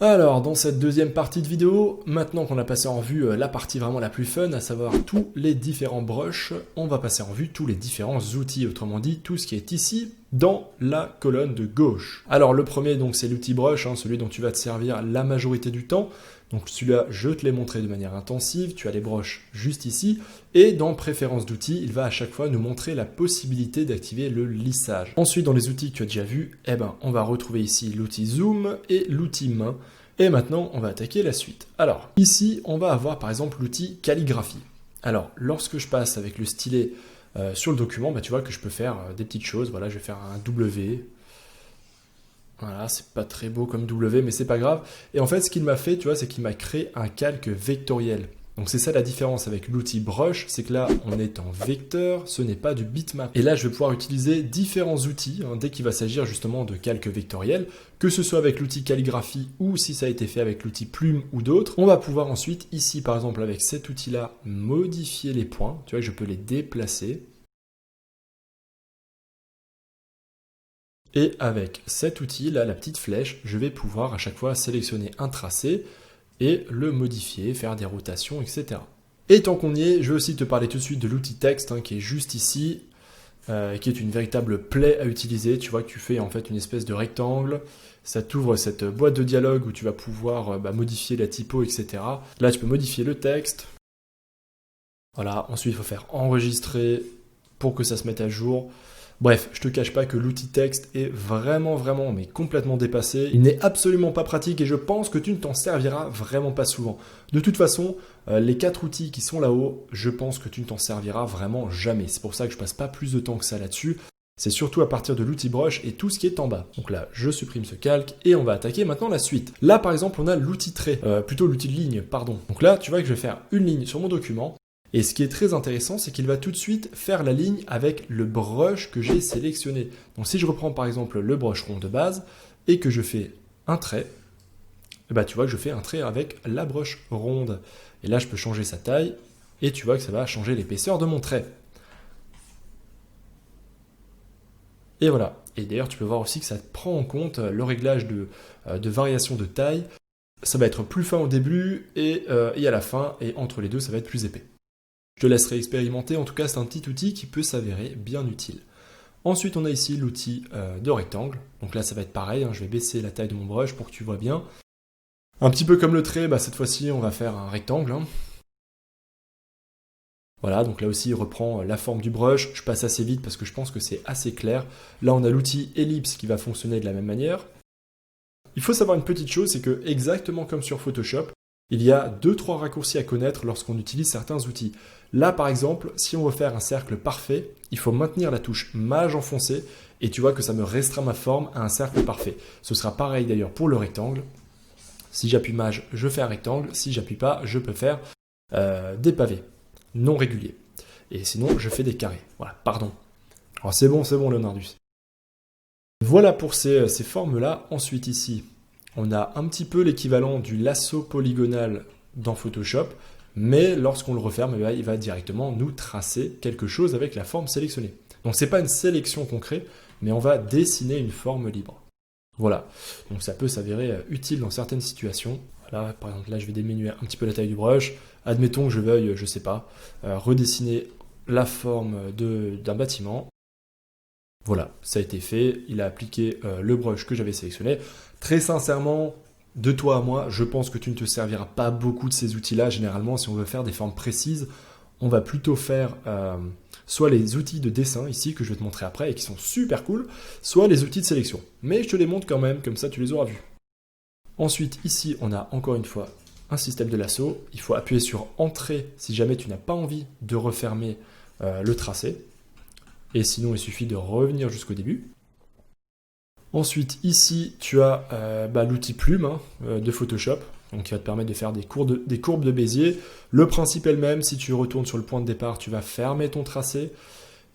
Alors, dans cette deuxième partie de vidéo, maintenant qu'on a passé en revue la partie vraiment la plus fun, à savoir tous les différents brushes, on va passer en revue tous les différents outils, autrement dit, tout ce qui est ici dans la colonne de gauche. Alors, le premier, donc, c'est l'outil brush, celui dont tu vas te servir la majorité du temps. Donc, celui-là, je te l'ai montré de manière intensive, tu as les brushes juste ici, et dans préférences d'outils, il va à chaque fois nous montrer la possibilité d'activer le lissage. Ensuite, dans les outils que tu as déjà vus, on va retrouver ici l'outil zoom et l'outil main. Et maintenant, on va attaquer la suite. Alors, ici, on va avoir par exemple l'outil calligraphie. Alors, lorsque je passe avec le stylet sur le document, tu vois que je peux faire des petites choses. Voilà, je vais faire un W. Voilà, c'est pas très beau comme W, mais c'est pas grave. Et en fait, ce qu'il m'a fait, tu vois, c'est qu'il m'a créé un calque vectoriel. Donc c'est ça la différence avec l'outil brush, c'est que là, on est en vecteur, ce n'est pas du bitmap. Et là, je vais pouvoir utiliser différents outils dès qu'il va s'agir justement de calque vectoriel, que ce soit avec l'outil calligraphie ou si ça a été fait avec l'outil plume ou d'autres. On va pouvoir ensuite, ici par exemple avec cet outil-là, modifier les points. Tu vois, je peux les déplacer. Et avec cet outil-là, la petite flèche, je vais pouvoir à chaque fois sélectionner un tracé et le modifier, faire des rotations, etc. Et tant qu'on y est, je vais aussi te parler tout de suite de l'outil texte qui est juste ici, qui est une véritable plaie à utiliser. Tu vois que tu fais en fait une espèce de rectangle, ça t'ouvre cette boîte de dialogue où tu vas pouvoir modifier la typo, etc. Là, tu peux modifier le texte. Voilà, ensuite il faut faire enregistrer pour que ça se mette à jour. Bref, je te cache pas que l'outil texte est vraiment, mais complètement dépassé. Il n'est absolument pas pratique et je pense que tu ne t'en serviras vraiment pas souvent. De toute façon, les 4 outils qui sont là-haut, je pense que tu ne t'en serviras vraiment jamais. C'est pour ça que je passe pas plus de temps que ça là-dessus. C'est surtout à partir de l'outil brush et tout ce qui est en bas. Donc là, je supprime ce calque et on va attaquer maintenant la suite. Là, par exemple, on a l'outil trait, plutôt l'outil de ligne, pardon. Donc là, tu vois que je vais faire une ligne sur mon document. Et ce qui est très intéressant, c'est qu'il va tout de suite faire la ligne avec le brush que j'ai sélectionné. Donc si je reprends par exemple le brush rond de base et que je fais un trait, tu vois que je fais un trait avec la brush ronde. Et là, je peux changer sa taille et tu vois que ça va changer l'épaisseur de mon trait. Et voilà. Et d'ailleurs, tu peux voir aussi que ça prend en compte le réglage de variation de taille. Ça va être plus fin au début et à la fin, et entre les deux, ça va être plus épais. Je te laisserai expérimenter, en tout cas c'est un petit outil qui peut s'avérer bien utile. Ensuite on a ici l'outil de rectangle, donc là ça va être pareil, je vais baisser la taille de mon brush pour que tu vois bien. Un petit peu comme le trait, cette fois-ci on va faire un rectangle. Voilà, donc là aussi il reprend la forme du brush, je passe assez vite parce que je pense que c'est assez clair. Là on a l'outil ellipse qui va fonctionner de la même manière. Il faut savoir une petite chose, c'est que exactement comme sur Photoshop, il y a 2-3 raccourcis à connaître lorsqu'on utilise certains outils. Là, par exemple, si on veut faire un cercle parfait, il faut maintenir la touche Maj enfoncée et tu vois que ça me restreint ma forme à un cercle parfait. Ce sera pareil d'ailleurs pour le rectangle. Si j'appuie Maj, je fais un rectangle. Si j'appuie pas, je peux faire des pavés non réguliers. Et sinon, je fais des carrés. Voilà, pardon. Alors c'est bon, Leonardus. Voilà pour ces formes-là. Ensuite, ici, on a un petit peu l'équivalent du lasso polygonal dans Photoshop, mais lorsqu'on le referme, il va directement nous tracer quelque chose avec la forme sélectionnée. Donc ce n'est pas une sélection qu'on crée, mais on va dessiner une forme libre. Voilà, donc ça peut s'avérer utile dans certaines situations. Voilà, par exemple là je vais diminuer un petit peu la taille du brush. Admettons que je veuille, je sais pas, redessiner la forme d'un bâtiment. Voilà, ça a été fait, il a appliqué le brush que j'avais sélectionné. Très sincèrement, de toi à moi, je pense que tu ne te serviras pas beaucoup de ces outils-là. Généralement, si on veut faire des formes précises, on va plutôt faire soit les outils de dessin ici, que je vais te montrer après et qui sont super cool, soit les outils de sélection. Mais je te les montre quand même, comme ça tu les auras vus. Ensuite, ici, on a encore une fois un système de lasso. Il faut appuyer sur Entrée si jamais tu n'as pas envie de refermer le tracé. Et sinon, il suffit de revenir jusqu'au début. Ensuite, ici, tu as l'outil plume de Photoshop, donc qui va te permettre de faire des courbes de Bézier. Le principe est le même, si tu retournes sur le point de départ, tu vas fermer ton tracé.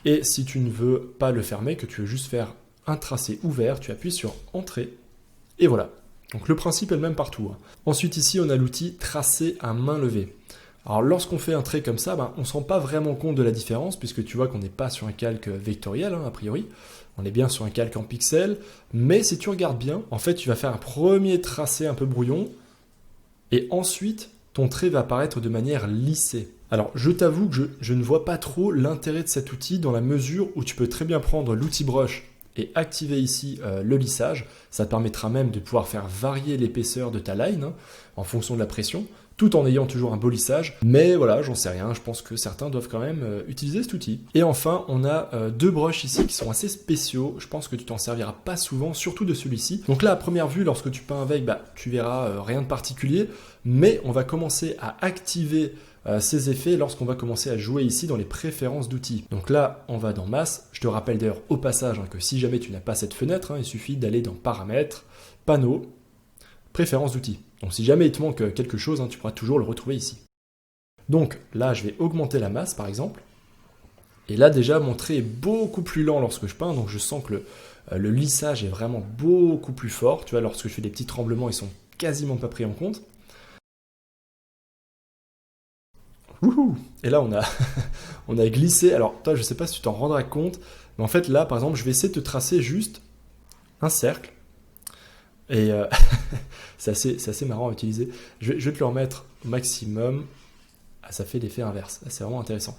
Et si tu ne veux pas le fermer, que tu veux juste faire un tracé ouvert, tu appuies sur Entrée. Et voilà. Donc le principe est le même partout. Ensuite, ici, on a l'outil Tracé à main levée. Alors lorsqu'on fait un trait comme ça, on ne se rend pas vraiment compte de la différence, puisque tu vois qu'on n'est pas sur un calque vectoriel, a priori. On est bien sur un calque en pixels, mais si tu regardes bien, en fait tu vas faire un premier tracé un peu brouillon, et ensuite ton trait va apparaître de manière lissée. Alors je t'avoue que je ne vois pas trop l'intérêt de cet outil dans la mesure où tu peux très bien prendre l'outil brush et activer ici le lissage. Ça te permettra même de pouvoir faire varier l'épaisseur de ta line en fonction de la pression, tout en ayant toujours un beau lissage. Mais voilà, j'en sais rien, je pense que certains doivent quand même utiliser cet outil. Et enfin, on a deux brushes ici qui sont assez spéciaux. Je pense que tu t'en serviras pas souvent, surtout de celui-ci. Donc là, à première vue, lorsque tu peins avec, tu verras rien de particulier. Mais on va commencer à activer ces effets lorsqu'on va commencer à jouer ici dans les préférences d'outils. Donc là, on va dans masse. Je te rappelle d'ailleurs au passage que si jamais tu n'as pas cette fenêtre, il suffit d'aller dans paramètres, panneaux, préférences d'outils. Donc si jamais il te manque quelque chose, tu pourras toujours le retrouver ici. Donc là, je vais augmenter la masse par exemple. Et là déjà, mon trait est beaucoup plus lent lorsque je peins, donc je sens que le lissage est vraiment beaucoup plus fort. Tu vois, lorsque je fais des petits tremblements, ils sont quasiment pas pris en compte. Wouhou! Et là, on a glissé. Alors, toi, je ne sais pas si tu t'en rendras compte, mais en fait, là, par exemple, je vais essayer de te tracer juste un cercle. Et c'est assez marrant à utiliser. Je vais te le remettre au maximum. Ah, ça fait l'effet inverse. C'est vraiment intéressant.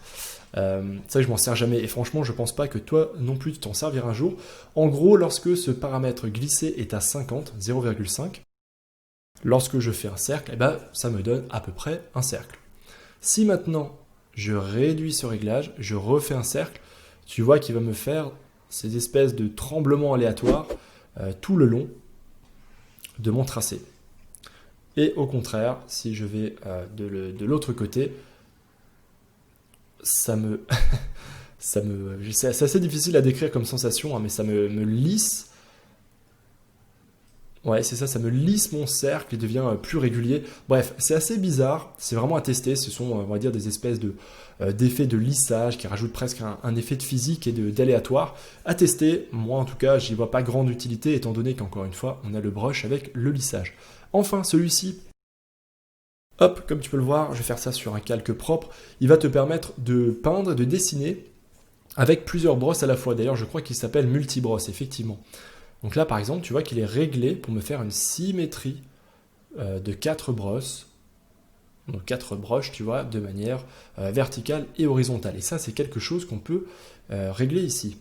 Ça, je m'en sers jamais. Et franchement, je pense pas que toi non plus, tu t'en serviras un jour. En gros, lorsque ce paramètre glisser est à 50, 0,5, lorsque je fais un cercle, ça me donne à peu près un cercle. Si maintenant je réduis ce réglage, je refais un cercle, tu vois qu'il va me faire ces espèces de tremblements aléatoires tout le long de mon tracé. Et au contraire, si je vais de l'autre côté, c'est assez difficile à décrire comme sensation, mais ça me lisse. Ouais, c'est ça, ça me lisse mon cercle et devient plus régulier. Bref, c'est assez bizarre, c'est vraiment à tester. Ce sont, on va dire, des espèces d'effets de lissage qui rajoutent presque un effet de physique et d'aléatoire. À tester, moi en tout cas, j'y vois pas grande utilité étant donné qu'encore une fois, on a le brush avec le lissage. Enfin, celui-ci, hop, comme tu peux le voir, je vais faire ça sur un calque propre. Il va te permettre de peindre, de dessiner avec plusieurs brosses à la fois. D'ailleurs, je crois qu'il s'appelle multibrosse, effectivement. Donc là, par exemple, tu vois qu'il est réglé pour me faire une symétrie de 4 brosses. Donc 4 brushes, tu vois, de manière verticale et horizontale. Et ça, c'est quelque chose qu'on peut régler ici.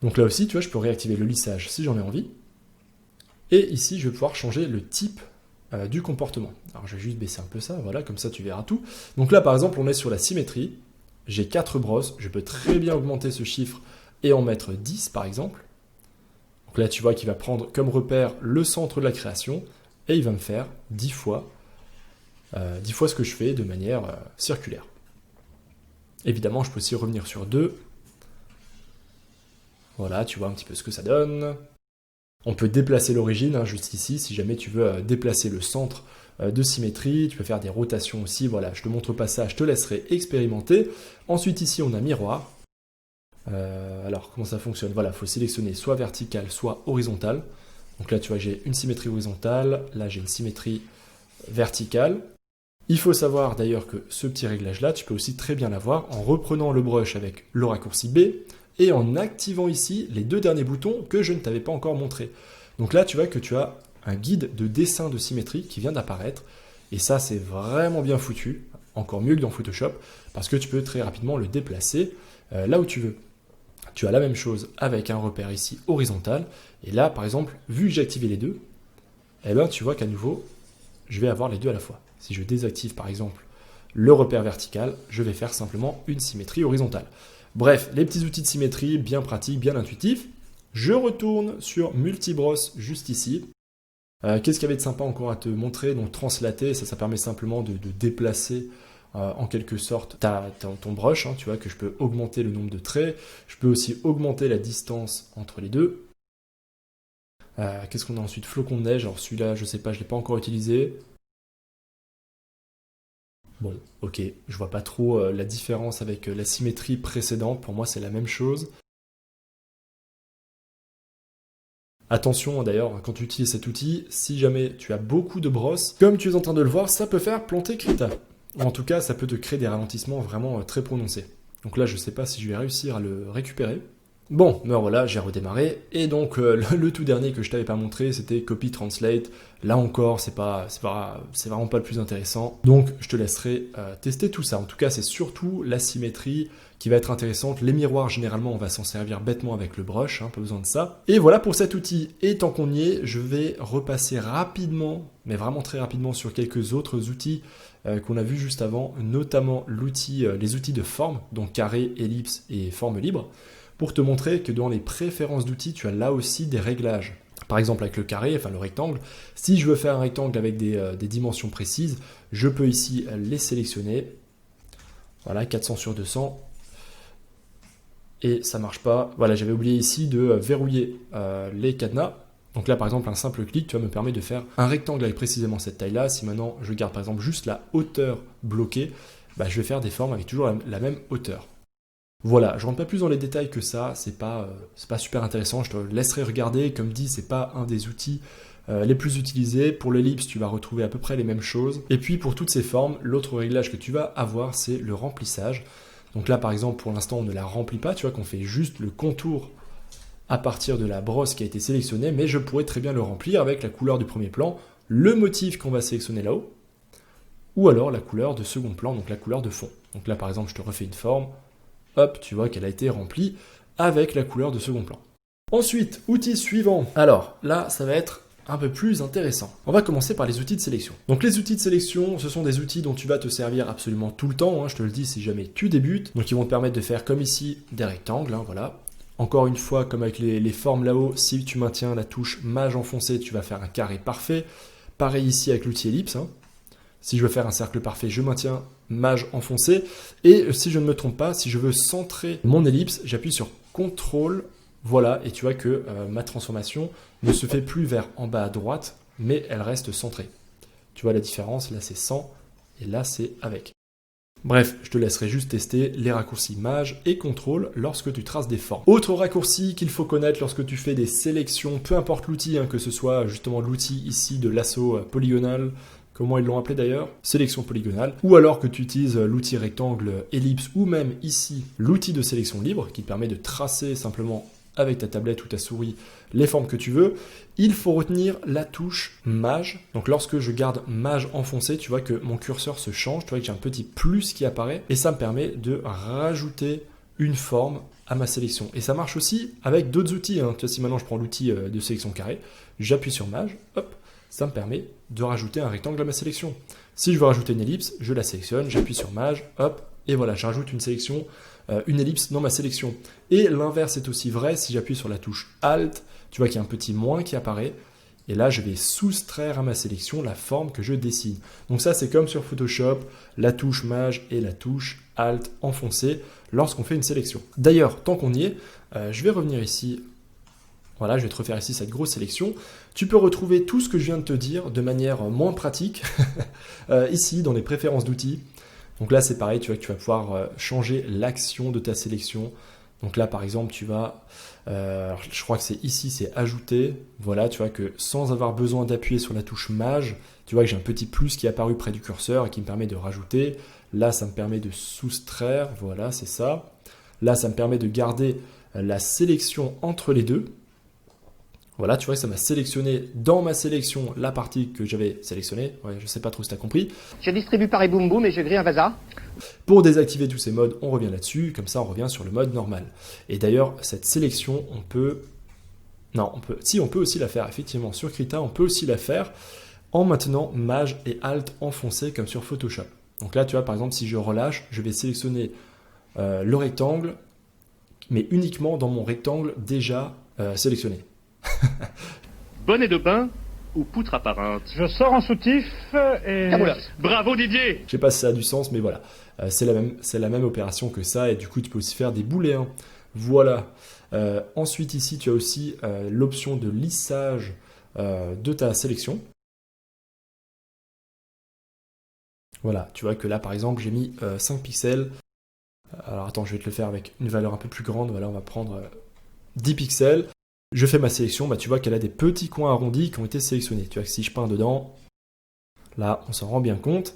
Donc là aussi, tu vois, je peux réactiver le lissage si j'en ai envie. Et ici, je vais pouvoir changer le type du comportement. Alors, je vais juste baisser un peu ça, voilà, comme ça, tu verras tout. Donc là, par exemple, on est sur la symétrie. J'ai 4 brosses. Je peux très bien augmenter ce chiffre et en mettre 10, par exemple. Donc là, tu vois qu'il va prendre comme repère le centre de la création et il va me faire 10 fois ce que je fais de manière circulaire. Évidemment, je peux aussi revenir sur 2. Voilà, tu vois un petit peu ce que ça donne. On peut déplacer l'origine, juste ici, si jamais tu veux déplacer le centre de symétrie. Tu peux faire des rotations aussi. Voilà, je te montre pas ça, je te laisserai expérimenter. Ensuite, ici, on a miroir. Alors, comment ça fonctionne? Voilà, il faut sélectionner soit vertical, soit horizontal. Donc là, tu vois, j'ai une symétrie horizontale. Là, j'ai une symétrie verticale. Il faut savoir d'ailleurs que ce petit réglage-là, tu peux aussi très bien l'avoir en reprenant le brush avec le raccourci B et en activant ici les 2 derniers boutons que je ne t'avais pas encore montrés. Donc là, tu vois que tu as un guide de dessin de symétrie qui vient d'apparaître. Et ça, c'est vraiment bien foutu, encore mieux que dans Photoshop, parce que tu peux très rapidement le déplacer là où tu veux. Tu as la même chose avec un repère ici horizontal. Et là, par exemple, vu que j'ai activé les deux, tu vois qu'à nouveau, je vais avoir les deux à la fois. Si je désactive par exemple le repère vertical, je vais faire simplement une symétrie horizontale. Bref, les petits outils de symétrie, bien pratiques, bien intuitifs. Je retourne sur Multibrosse juste ici. Qu'est-ce qu'il y avait de sympa encore à te montrer? Donc translater, ça permet simplement de déplacer en quelque sorte ton brush, tu vois que je peux augmenter le nombre de traits, je peux aussi augmenter la distance entre les deux. Qu'est-ce qu'on a ensuite? Flocon de neige, alors celui-là je sais pas, je l'ai pas encore utilisé. Bon, ok, je vois pas trop la différence avec la symétrie précédente, pour moi c'est la même chose. Attention d'ailleurs, quand tu utilises cet outil, si jamais tu as beaucoup de brosses, comme tu es en train de le voir, ça peut faire planter Krita. Ou en tout cas, ça peut te créer des ralentissements vraiment très prononcés. Donc là, je ne sais pas si je vais réussir à le récupérer. Bon, ben voilà, j'ai redémarré. Et donc, le tout dernier que je t'avais pas montré, c'était Copy Translate. Là encore, c'est vraiment pas le plus intéressant. Donc, je te laisserai tester tout ça. En tout cas, c'est surtout la symétrie qui va être intéressante. Les miroirs, généralement, on va s'en servir bêtement avec le brush, hein, pas besoin de ça. Et voilà pour cet outil. Et tant qu'on y est, je vais repasser rapidement, mais vraiment très rapidement, sur quelques autres outils qu'on a vus juste avant, notamment les outils de forme, donc carré, ellipse et forme libre, pour te montrer que dans les préférences d'outils, tu as là aussi des réglages. Par exemple avec le carré, enfin le rectangle, si je veux faire un rectangle avec des dimensions précises, je peux ici les sélectionner. Voilà, 400 sur 200. Et ça marche pas. Voilà, j'avais oublié ici de verrouiller les cadenas. Donc là, par exemple, un simple clic, tu vois, me permet de faire un rectangle avec précisément cette taille-là. Si maintenant je garde par exemple juste la hauteur bloquée, bah, je vais faire des formes avec toujours la même hauteur. Voilà, je rentre pas plus dans les détails que ça, c'est pas super intéressant, je te laisserai regarder, comme dit, c'est pas un des outils les plus utilisés. Pour l'ellipse, tu vas retrouver à peu près les mêmes choses. Et puis pour toutes ces formes, l'autre réglage que tu vas avoir, c'est le remplissage. Donc là, par exemple, pour l'instant, on ne la remplit pas, tu vois, qu'on fait juste le contour à partir de la brosse qui a été sélectionnée, mais je pourrais très bien le remplir avec la couleur du premier plan, le motif qu'on va sélectionner là-haut, ou alors la couleur de second plan, donc la couleur de fond. Donc là, par exemple, je te refais une forme. Hop, tu vois qu'elle a été remplie avec la couleur de second plan. Ensuite, outil suivant. Alors là, ça va être un peu plus intéressant. On va commencer par les outils de sélection. Donc les outils de sélection, ce sont des outils dont tu vas te servir absolument tout le temps, hein, je te le dis si jamais tu débutes. Donc ils vont te permettre de faire comme ici des rectangles, hein, voilà. Encore une fois, comme avec les formes là-haut, si tu maintiens la touche mage enfoncée, tu vas faire un carré parfait. Pareil ici avec l'outil ellipse, hein. Si je veux faire un cercle parfait, je maintiens mage enfoncé. Et si je ne me trompe pas, si je veux centrer mon ellipse, j'appuie sur CTRL. Voilà, et tu vois que ma transformation ne se fait plus vers en bas à droite, mais elle reste centrée. Tu vois la différence, là c'est sans, et là c'est avec. Bref, je te laisserai juste tester les raccourcis mage et CTRL lorsque tu traces des formes. Autre raccourci qu'il faut connaître lorsque tu fais des sélections, peu importe l'outil, hein, que ce soit justement l'outil ici de lasso polygonal, comment ils l'ont appelé d'ailleurs, sélection polygonale, ou alors que tu utilises l'outil rectangle ellipse, ou même ici l'outil de sélection libre qui te permet de tracer simplement avec ta tablette ou ta souris les formes que tu veux, il faut retenir la touche mage. Donc lorsque je garde mage enfoncé, tu vois que mon curseur se change, tu vois que j'ai un petit plus qui apparaît, et ça me permet de rajouter une forme à ma sélection. Et ça marche aussi avec d'autres outils, hein. Tu vois, si maintenant je prends l'outil de sélection carré, j'appuie sur mage, hop, ça me permet de rajouter un rectangle à ma sélection. Si je veux rajouter une ellipse, je la sélectionne, j'appuie sur mage, hop, et voilà, je rajoute une ellipse dans ma sélection. Et l'inverse est aussi vrai, si j'appuie sur la touche Alt, tu vois qu'il y a un petit moins qui apparaît, et là je vais soustraire à ma sélection la forme que je dessine. Donc ça c'est comme sur Photoshop, la touche mage et la touche Alt enfoncée lorsqu'on fait une sélection. D'ailleurs, tant qu'on y est, je vais revenir ici. Voilà, je vais te refaire ici cette grosse sélection. Tu peux retrouver tout ce que je viens de te dire de manière moins pratique ici dans les préférences d'outils. Donc là, c'est pareil, tu vois que tu vas pouvoir changer l'action de ta sélection. Donc là, par exemple, tu vas, je crois que c'est ici, c'est ajouter. Voilà, tu vois que sans avoir besoin d'appuyer sur la touche mage, tu vois que j'ai un petit plus qui est apparu près du curseur et qui me permet de rajouter. Là, ça me permet de soustraire. Voilà, c'est ça. Là, ça me permet de garder la sélection entre les deux. Voilà, tu vois que ça m'a sélectionné dans ma sélection la partie que j'avais sélectionnée. Ouais, je sais pas trop si tu as compris. Je distribue par boum boum et je grille un vaza. Pour désactiver tous ces modes, on revient là-dessus. Comme ça, on revient sur le mode normal. Et d'ailleurs, cette sélection, on peut aussi la faire, effectivement. Sur Krita, on peut aussi la faire en maintenant Maj et Alt enfoncé comme sur Photoshop. Donc là, tu vois, par exemple, si je relâche, je vais sélectionner le rectangle, mais uniquement dans mon rectangle déjà sélectionné. Bonnet de bain ou poutre apparente? Je sors en soutif et... Bravo Didier! Je sais pas si ça a du sens, mais voilà. C'est la même opération que ça, et du coup, tu peux aussi faire des boulets. Hein. Voilà. Ensuite, ici, tu as aussi l'option de lissage de ta sélection. Voilà, tu vois que là, par exemple, j'ai mis 5 pixels. Alors, attends, je vais te le faire avec une valeur un peu plus grande. Voilà, on va prendre 10 pixels. Je fais ma sélection, bah, tu vois qu'elle a des petits coins arrondis qui ont été sélectionnés. Tu vois que si je peins dedans, là, on s'en rend bien compte.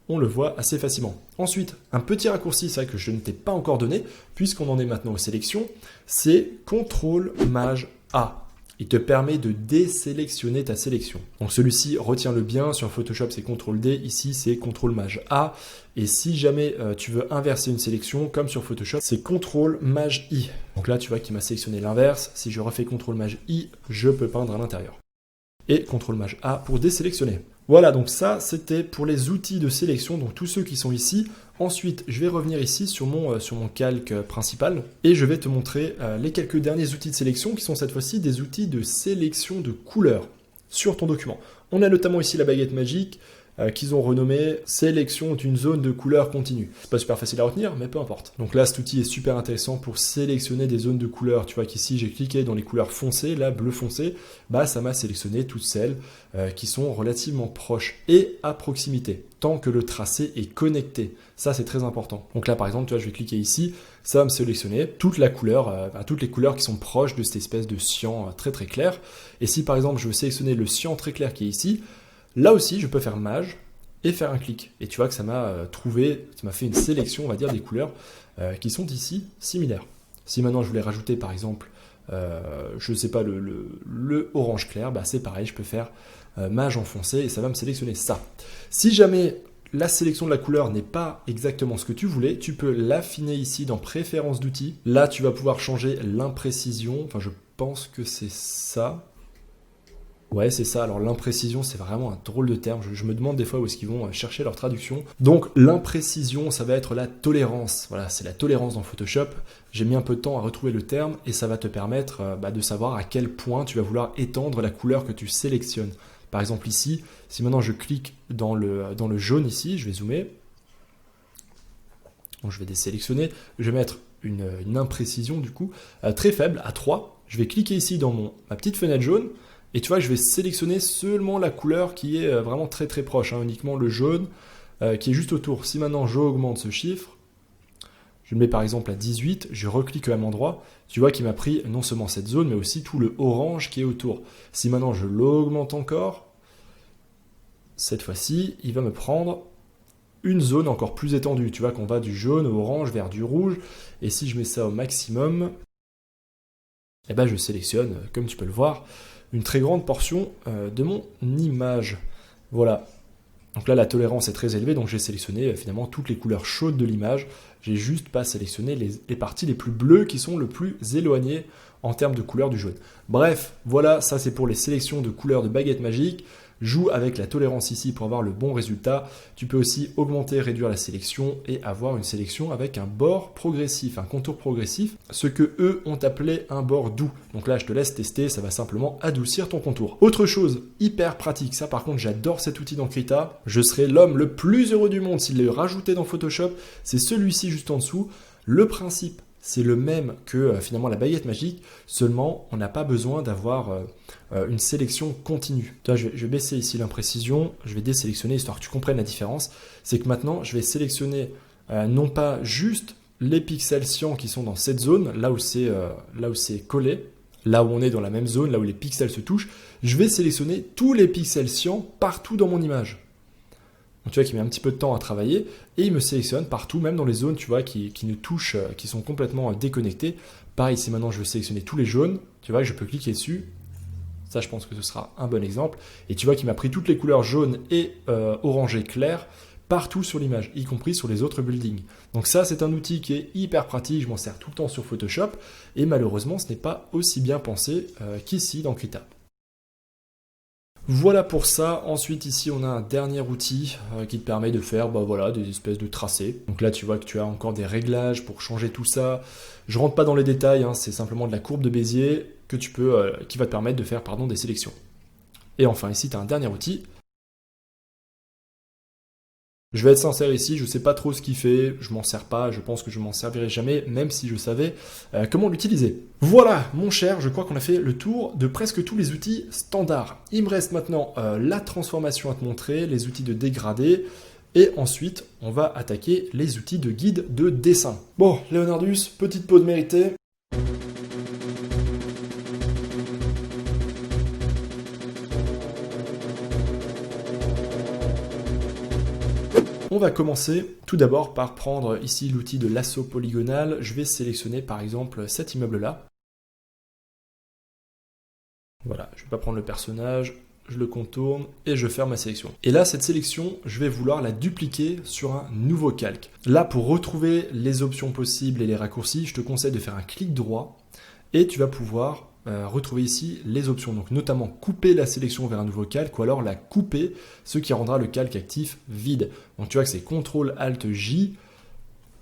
on le voit assez facilement. Ensuite, un petit raccourci, c'est vrai que je ne t'ai pas encore donné, puisqu'on en est maintenant aux sélections, c'est CTRL-MAJ-A. Il te permet de désélectionner ta sélection. Donc celui-ci, retiens-le bien, sur Photoshop c'est CTRL-D, ici c'est CTRL-MAJ-A. Et si jamais tu veux inverser une sélection, comme sur Photoshop, c'est CTRL-MAJ-I. Donc là tu vois qu'il m'a sélectionné l'inverse. Si je refais CTRL-MAJ-I, je peux peindre à l'intérieur. Et CTRL-MAJ-A pour désélectionner. Voilà, donc ça c'était pour les outils de sélection, donc tous ceux qui sont ici. Ensuite, je vais revenir ici sur mon calque principal et je vais te montrer les quelques derniers outils de sélection qui sont cette fois-ci des outils de sélection de couleurs sur ton document. On a notamment ici la baguette magique qu'ils ont renommée sélection d'une zone de couleur continue. C'est pas super facile à retenir, mais peu importe. Donc là, cet outil est super intéressant pour sélectionner des zones de couleurs. Tu vois qu'ici, j'ai cliqué dans les couleurs foncées, là, bleu foncé, bah ça m'a sélectionné toutes celles qui sont relativement proches et à proximité, tant que le tracé est connecté. Ça, c'est très important. Donc là, par exemple, tu vois, je vais cliquer ici, ça va me sélectionner toute la couleur, toutes les couleurs qui sont proches de cette espèce de cyan très très clair. Et si par exemple, je veux sélectionner le cyan très clair qui est ici, là aussi, je peux faire Maj et faire un clic. Et tu vois que ça m'a fait une sélection, on va dire, des couleurs qui sont ici similaires. Si maintenant je voulais rajouter, par exemple, je ne sais pas, le orange clair, bah c'est pareil, je peux faire Maj en foncé et ça va me sélectionner ça. Si jamais la sélection de la couleur n'est pas exactement ce que tu voulais, tu peux l'affiner ici dans Préférences d'outils. Là, tu vas pouvoir changer l'imprécision. Enfin, je pense que c'est ça. Ouais, c'est ça. Alors l'imprécision, c'est vraiment un drôle de terme. Je me demande des fois où est-ce qu'ils vont chercher leur traduction. Donc l'imprécision, ça va être la tolérance. Voilà, c'est la tolérance dans Photoshop. J'ai mis un peu de temps à retrouver le terme et ça va te permettre de savoir à quel point tu vas vouloir étendre la couleur que tu sélectionnes. Par exemple ici, si maintenant je clique dans le jaune ici, je vais zoomer. Donc je vais désélectionner. Je vais mettre une imprécision du coup très faible à 3. Je vais cliquer ici dans ma petite fenêtre jaune. Et tu vois, je vais sélectionner seulement la couleur qui est vraiment très très proche, uniquement le jaune qui est juste autour. Si maintenant j'augmente ce chiffre, je le mets par exemple à 18, je reclique au même endroit, tu vois qu'il m'a pris non seulement cette zone, mais aussi tout le orange qui est autour. Si maintenant je l'augmente encore, cette fois-ci, il va me prendre une zone encore plus étendue. Tu vois qu'on va du jaune au orange vers du rouge. Et si je mets ça au maximum, eh ben je sélectionne, comme tu peux le voir, une très grande portion de mon image. Voilà. Donc là, la tolérance est très élevée, donc j'ai sélectionné finalement toutes les couleurs chaudes de l'image. J'ai juste pas sélectionné les parties les plus bleues qui sont le plus éloignées en termes de couleur du jaune. Bref, voilà, ça c'est pour les sélections de couleurs de baguette magique. Joue avec la tolérance ici pour avoir le bon résultat. Tu peux aussi augmenter, réduire la sélection et avoir une sélection avec un bord progressif, un contour progressif, ce que eux ont appelé un bord doux. Donc là, je te laisse tester, ça va simplement adoucir ton contour. Autre chose hyper pratique, ça par contre, j'adore cet outil dans Krita. Je serais l'homme le plus heureux du monde s'il l'ait rajouté dans Photoshop. C'est celui-ci juste en dessous. Le principe, c'est le même que finalement la baguette magique, seulement on n'a pas besoin d'avoir une sélection continue. Toi, je vais baisser ici l'imprécision, je vais désélectionner histoire que tu comprennes la différence. C'est que maintenant, je vais sélectionner non pas juste les pixels cyan qui sont dans cette zone, là où c'est collé, là où on est dans la même zone, là où les pixels se touchent, je vais sélectionner tous les pixels cyan partout dans mon image. Donc, tu vois qu'il met un petit peu de temps à travailler et il me sélectionne partout, même dans les zones tu vois, qui ne touchent, qui sont complètement déconnectées. Pareil, si maintenant je veux sélectionner tous les jaunes, tu vois que je peux cliquer dessus. Ça, je pense que ce sera un bon exemple. Et tu vois qu'il m'a pris toutes les couleurs jaunes et orangées claires partout sur l'image, y compris sur les autres buildings. Donc ça, c'est un outil qui est hyper pratique. Je m'en sers tout le temps sur Photoshop. Et malheureusement, ce n'est pas aussi bien pensé qu'ici dans Krita. Voilà pour ça. Ensuite, ici, on a un dernier outil qui te permet de faire des espèces de tracés. Donc là, tu vois que tu as encore des réglages pour changer tout ça. Je rentre pas dans les détails, c'est simplement de la courbe de Bézier que qui va te permettre de faire des sélections. Et enfin, ici, tu as un dernier outil. Je vais être sincère ici, je ne sais pas trop ce qu'il fait, je m'en sers pas, je pense que je m'en servirai jamais, même si je savais comment l'utiliser. Voilà, mon cher, je crois qu'on a fait le tour de presque tous les outils standards. Il me reste maintenant la transformation à te montrer, les outils de dégradé, et ensuite, on va attaquer les outils de guide de dessin. Bon, Leonardus, petite pause méritée. On On va commencer tout d'abord par prendre ici l'outil de lasso polygonal. Je vais sélectionner par exemple cet immeuble-là. Voilà, je ne vais pas prendre le personnage, je le contourne et je ferme ma sélection. Et là, cette sélection, je vais vouloir la dupliquer sur un nouveau calque. Là, pour retrouver les options possibles et les raccourcis, je te conseille de faire un clic droit et tu vas pouvoir retrouver ici les options. Donc notamment couper la sélection vers un nouveau calque ou alors la couper, ce qui rendra le calque actif vide. Donc tu vois que c'est CTRL-ALT-J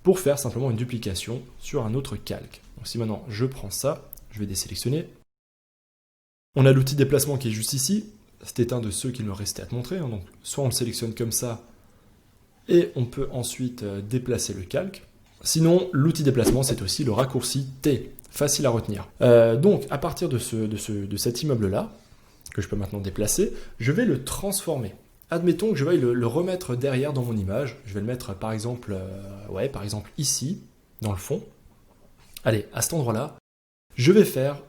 pour faire simplement une duplication sur un autre calque. Donc si maintenant je prends ça, je vais désélectionner. On a l'outil déplacement qui est juste ici. C'était un de ceux qu'il me restait à te montrer. Donc soit on le sélectionne comme ça et on peut ensuite déplacer le calque. Sinon, l'outil déplacement, c'est aussi le raccourci T. Facile à retenir. Donc, à partir de cet immeuble-là, que je peux maintenant déplacer, je vais le transformer. Admettons que je veuille le remettre derrière dans mon image. Je vais le mettre, par exemple, ici, dans le fond. Allez, à cet endroit-là, je vais faire,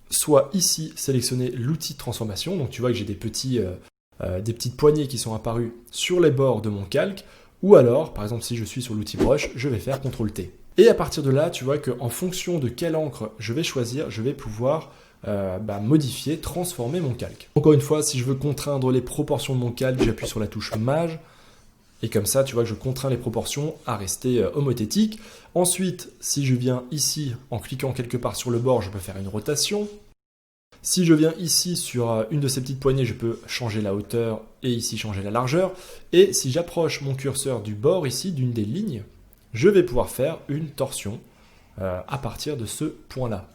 soit ici, sélectionner l'outil de transformation. Donc, tu vois que j'ai des petites poignées qui sont apparues sur les bords de mon calque. Ou alors, par exemple, si je suis sur l'outil brush, je vais faire CTRL-T. Et à partir de là, tu vois qu'en fonction de quelle encre je vais choisir, je vais pouvoir modifier, transformer mon calque. Encore une fois, si je veux contraindre les proportions de mon calque, j'appuie sur la touche Maj. Et comme ça, tu vois que je contrains les proportions à rester homothétiques. Ensuite, si je viens ici, en cliquant quelque part sur le bord, je peux faire une rotation. Si je viens ici sur une de ces petites poignées, je peux changer la hauteur et ici changer la largeur. Et si j'approche mon curseur du bord ici, d'une des lignes, je vais pouvoir faire une torsion à partir de ce point-là.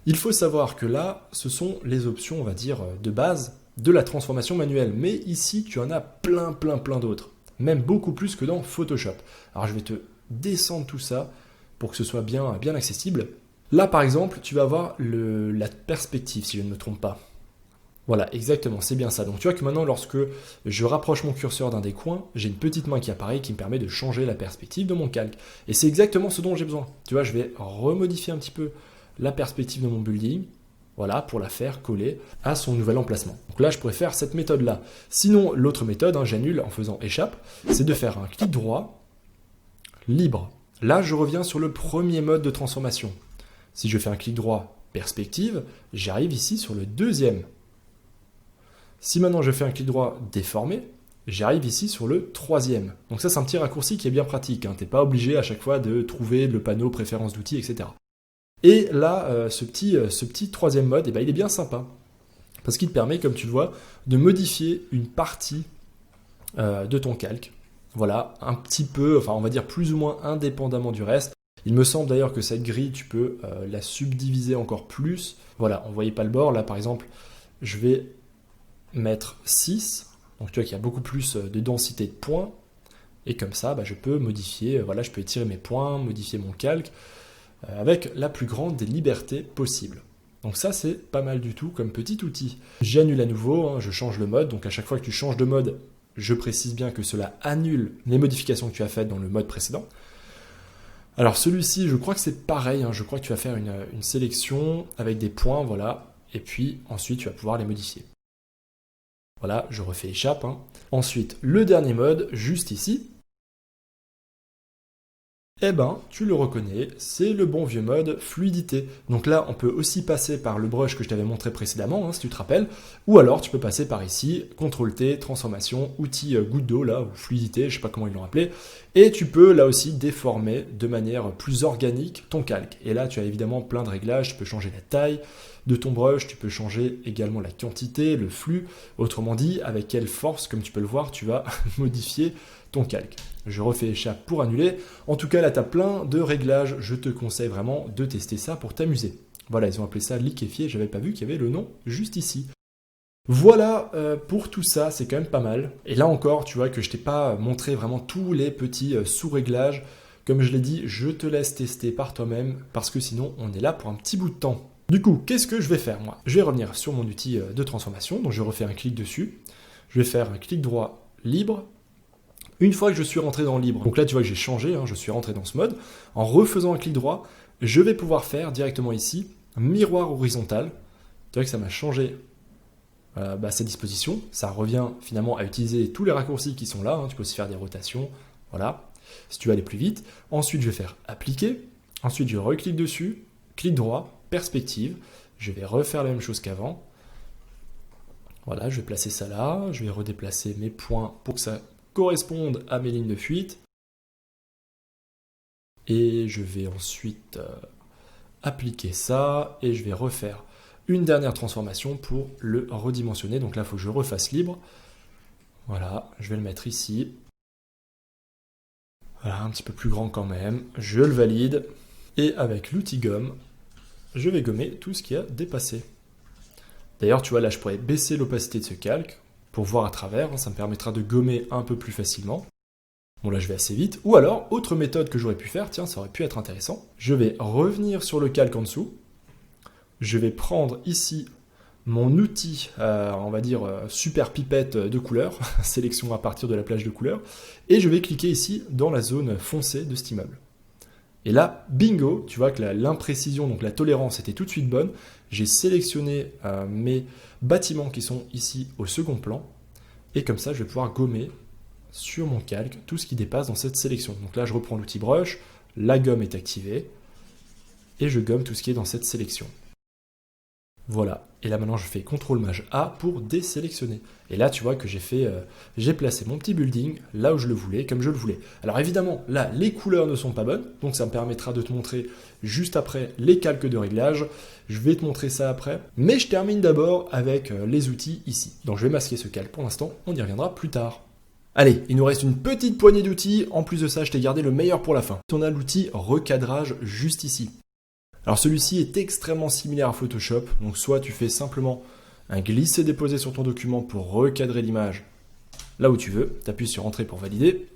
Il faut savoir que là, ce sont les options, on va dire, de base de la transformation manuelle. Mais ici, tu en as plein d'autres. Même beaucoup plus que dans Photoshop. Alors, je vais te descendre tout ça pour que ce soit bien accessible. Là, par exemple, tu vas avoir la perspective, si je ne me trompe pas. Voilà, exactement, c'est bien ça. Donc tu vois que maintenant, lorsque je rapproche mon curseur d'un des coins, j'ai une petite main qui apparaît et qui me permet de changer la perspective de mon calque. Et c'est exactement ce dont j'ai besoin. Tu vois, je vais remodifier un petit peu la perspective de mon building, voilà, pour la faire coller à son nouvel emplacement. Donc là, je pourrais faire cette méthode-là. Sinon, l'autre méthode, j'annule en faisant échappe, c'est de faire un clic droit, libre. Là, je reviens sur le premier mode de transformation. Si je fais un clic droit, perspective, j'arrive ici sur le deuxième. Si maintenant je fais un clic droit déformé, j'arrive ici sur le troisième. Donc ça, c'est un petit raccourci qui est bien pratique. Tu n'es pas obligé à chaque fois de trouver le panneau préférences d'outils, etc. Et là, ce petit troisième mode, il est bien sympa. Parce qu'il te permet, comme tu le vois, de modifier une partie de ton calque. Voilà, un petit peu, on va dire plus ou moins indépendamment du reste. Il me semble d'ailleurs que cette grille, tu peux la subdiviser encore plus. Voilà, on ne voyait pas le bord. Là, par exemple, je vais mettre 6. Donc, tu vois qu'il y a beaucoup plus de densité de points. Et comme ça, je peux modifier, je peux étirer mes points, modifier mon calque avec la plus grande des libertés possibles. Donc ça, c'est pas mal du tout comme petit outil. J'annule à nouveau, je change le mode. Donc, à chaque fois que tu changes de mode, je précise bien que cela annule les modifications que tu as faites dans le mode précédent. Alors celui-ci, je crois que c'est pareil, je crois que tu vas faire une sélection avec des points, voilà, et puis ensuite tu vas pouvoir les modifier. Voilà, je refais échappe. Ensuite, le dernier mode, juste ici, tu le reconnais, c'est le bon vieux mode fluidité. Donc là, on peut aussi passer par le brush que je t'avais montré précédemment, si tu te rappelles, ou alors tu peux passer par ici, CTRL-T, transformation, outil goutte d'eau, là, ou fluidité, je sais pas comment ils l'ont appelé, et tu peux là aussi déformer de manière plus organique ton calque. Et là, tu as évidemment plein de réglages, tu peux changer la taille de ton brush, tu peux changer également la quantité, le flux, autrement dit, avec quelle force, comme tu peux le voir, tu vas modifier ton calque. Je refais échappe pour annuler. En tout cas, là, tu as plein de réglages. Je te conseille vraiment de tester ça pour t'amuser. Voilà, ils ont appelé ça liquéfié. Je n'avais pas vu qu'il y avait le nom juste ici. Voilà pour tout ça, c'est quand même pas mal. Et là encore, tu vois que je t'ai pas montré vraiment tous les petits sous-réglages. Comme je l'ai dit, je te laisse tester par toi-même parce que sinon, on est là pour un petit bout de temps. Du coup, qu'est-ce que je vais faire moi? Je vais revenir sur mon outil de transformation. Donc, je refais un clic dessus. Je vais faire un clic droit libre. Une fois que je suis rentré dans libre, donc là tu vois que j'ai changé, je suis rentré dans ce mode, en refaisant un clic droit, je vais pouvoir faire directement ici, miroir horizontal. Tu vois que ça m'a changé sa disposition. Ça revient finalement à utiliser tous les raccourcis qui sont là. Tu peux aussi faire des rotations. Voilà. Si tu veux aller plus vite. Ensuite, je vais faire appliquer. Ensuite, je reclique dessus. Clic droit, perspective. Je vais refaire la même chose qu'avant. Voilà, je vais placer ça là. Je vais redéplacer mes points pour que ça corresponde à mes lignes de fuite. Et je vais ensuite appliquer ça. Et je vais refaire une dernière transformation pour le redimensionner. Donc là, il faut que je refasse libre. Voilà, je vais le mettre ici. Voilà, un petit peu plus grand quand même. Je le valide. Et avec l'outil gomme, je vais gommer tout ce qui a dépassé. D'ailleurs, tu vois, là, je pourrais baisser l'opacité de ce calque pour voir à travers. Ça me permettra de gommer un peu plus facilement. Bon, là, je vais assez vite. Ou alors, autre méthode que j'aurais pu faire, tiens, ça aurait pu être intéressant. Je vais revenir sur le calque en dessous. Je vais prendre ici mon outil, on va dire super pipette de couleur, sélection à partir de la plage de couleurs, et je vais cliquer ici dans la zone foncée de cet immeuble. Et là, bingo, tu vois que l'imprécision, donc la tolérance était tout de suite bonne. J'ai sélectionné mes bâtiments qui sont ici au second plan, et comme ça, je vais pouvoir gommer sur mon calque tout ce qui dépasse dans cette sélection. Donc là, je reprends l'outil brush, la gomme est activée, et je gomme tout ce qui est dans cette sélection. Voilà, et là maintenant je fais CTRL-MAJ-A pour désélectionner. Et là tu vois que j'ai placé mon petit building là où je le voulais, comme je le voulais. Alors évidemment, là les couleurs ne sont pas bonnes, donc ça me permettra de te montrer juste après les calques de réglage. Je vais te montrer ça après, mais je termine d'abord avec les outils ici. Donc je vais masquer ce calque pour l'instant, on y reviendra plus tard. Allez, il nous reste une petite poignée d'outils, en plus de ça je t'ai gardé le meilleur pour la fin. On a l'outil recadrage juste ici. Alors celui-ci est extrêmement similaire à Photoshop, donc soit tu fais simplement un glisser-déposer sur ton document pour recadrer l'image là où tu veux, tu appuies sur Entrée pour valider,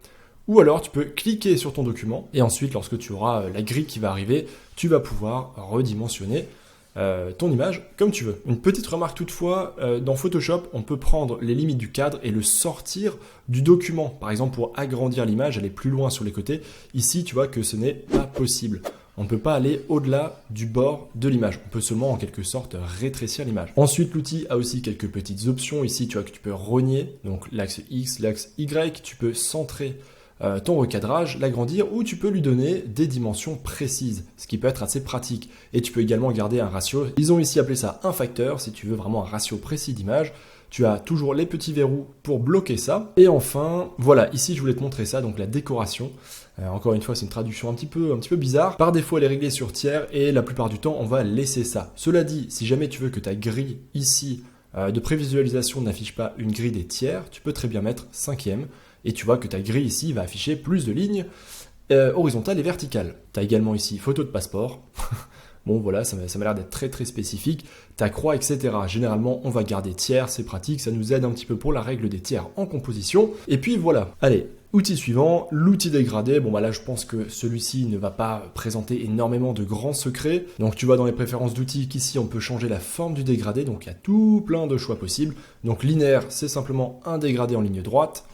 ou alors tu peux cliquer sur ton document et ensuite lorsque tu auras la grille qui va arriver, tu vas pouvoir redimensionner ton image comme tu veux. Une petite remarque toutefois, dans Photoshop, on peut prendre les limites du cadre et le sortir du document. Par exemple, pour agrandir l'image, aller plus loin sur les côtés. Ici, tu vois que ce n'est pas possible. On ne peut pas aller au-delà du bord de l'image. On peut seulement en quelque sorte rétrécir l'image. Ensuite, l'outil a aussi quelques petites options. Ici, tu vois que tu peux rogner, donc l'axe X, l'axe Y. Tu peux centrer ton recadrage, l'agrandir, ou tu peux lui donner des dimensions précises, ce qui peut être assez pratique. Et tu peux également garder un ratio. Ils ont ici appelé ça un facteur, si tu veux vraiment un ratio précis d'image. Tu as toujours les petits verrous pour bloquer ça. Et enfin, voilà, ici je voulais te montrer ça, donc la décoration. Encore une fois, c'est une traduction un petit peu bizarre. Par défaut, elle est réglée sur tiers et la plupart du temps, on va laisser ça. Cela dit, si jamais tu veux que ta grille ici de prévisualisation n'affiche pas une grille des tiers, tu peux très bien mettre 5e. Et tu vois que ta grille ici va afficher plus de lignes horizontales et verticales. Tu as également ici photo de passeport. Bon voilà, ça m'a l'air d'être très très spécifique. Ta croix, etc. Généralement, on va garder tiers, c'est pratique, ça nous aide un petit peu pour la règle des tiers en composition. Et puis voilà. Allez, outil suivant, l'outil dégradé. Bon bah là, je pense que celui-ci ne va pas présenter énormément de grands secrets. Donc tu vois dans les préférences d'outils qu'ici, on peut changer la forme du dégradé. Donc il y a tout plein de choix possibles. Donc linéaire, c'est simplement un dégradé en ligne droite.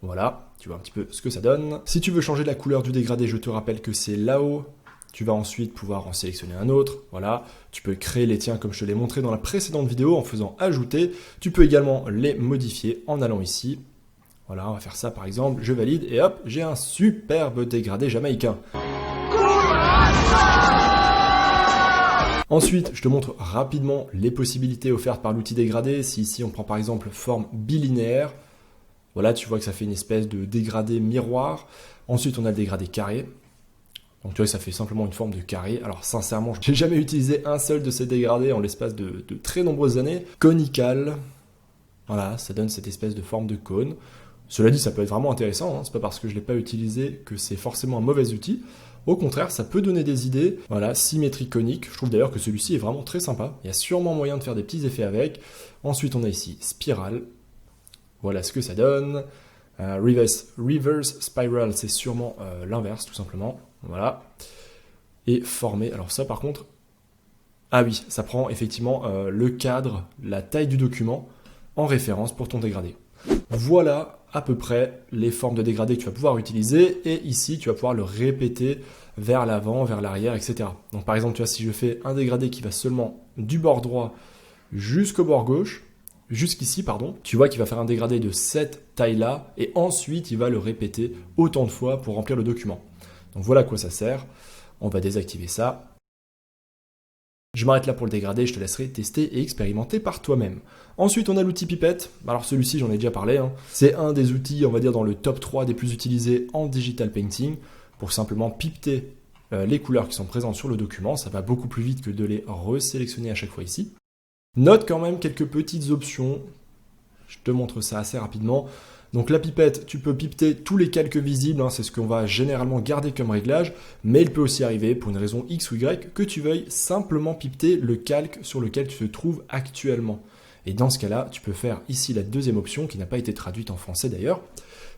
Voilà, tu vois un petit peu ce que ça donne. Si tu veux changer la couleur du dégradé, je te rappelle que c'est là-haut. Tu vas ensuite pouvoir en sélectionner un autre. Voilà, tu peux créer les tiens comme je te l'ai montré dans la précédente vidéo en faisant ajouter. Tu peux également les modifier en allant ici. Voilà, on va faire ça par exemple. Je valide et hop, j'ai un superbe dégradé jamaïcain. Ensuite, je te montre rapidement les possibilités offertes par l'outil dégradé. Si ici on prend par exemple forme bilinéaire, voilà, tu vois que ça fait une espèce de dégradé miroir. Ensuite, on a le dégradé carré. Donc tu vois que ça fait simplement une forme de carré. Alors sincèrement, j'ai jamais utilisé un seul de ces dégradés en l'espace de très nombreuses années. Conical. Voilà, ça donne cette espèce de forme de cône. Cela dit, ça peut être vraiment intéressant. C'est pas parce que je l'ai pas utilisé que c'est forcément un mauvais outil. Au contraire, ça peut donner des idées. Voilà, symétrie conique. Je trouve d'ailleurs que celui-ci est vraiment très sympa. Il y a sûrement moyen de faire des petits effets avec. Ensuite, on a ici spirale. Voilà ce que ça donne. Reverse spiral, c'est sûrement l'inverse, tout simplement. Voilà. Et former. Alors ça, par contre... Ah oui, ça prend effectivement le cadre, la taille du document en référence pour ton dégradé. Voilà à peu près les formes de dégradé que tu vas pouvoir utiliser. Et ici, tu vas pouvoir le répéter vers l'avant, vers l'arrière, etc. Donc par exemple, tu vois, si je fais un dégradé qui va seulement du bord droit jusqu'au bord gauche, jusqu'ici, tu vois qu'il va faire un dégradé de cette taille-là, et ensuite il va le répéter autant de fois pour remplir le document. Donc voilà à quoi ça sert. On va désactiver ça. Je m'arrête là pour le dégradé, je te laisserai tester et expérimenter par toi-même. Ensuite, on a l'outil pipette. Alors celui-ci, j'en ai déjà parlé. C'est un des outils, on va dire, dans le top 3 des plus utilisés en digital painting pour simplement pipeter les couleurs qui sont présentes sur le document. Ça va beaucoup plus vite que de les resélectionner à chaque fois ici. Note quand même quelques petites options. Je te montre ça assez rapidement. Donc la pipette, tu peux pipeter tous les calques visibles, c'est ce qu'on va généralement garder comme réglage, mais il peut aussi arriver, pour une raison X ou Y, que tu veuilles simplement pipeter le calque sur lequel tu te trouves actuellement. Et dans ce cas-là, tu peux faire ici la deuxième option, qui n'a pas été traduite en français d'ailleurs,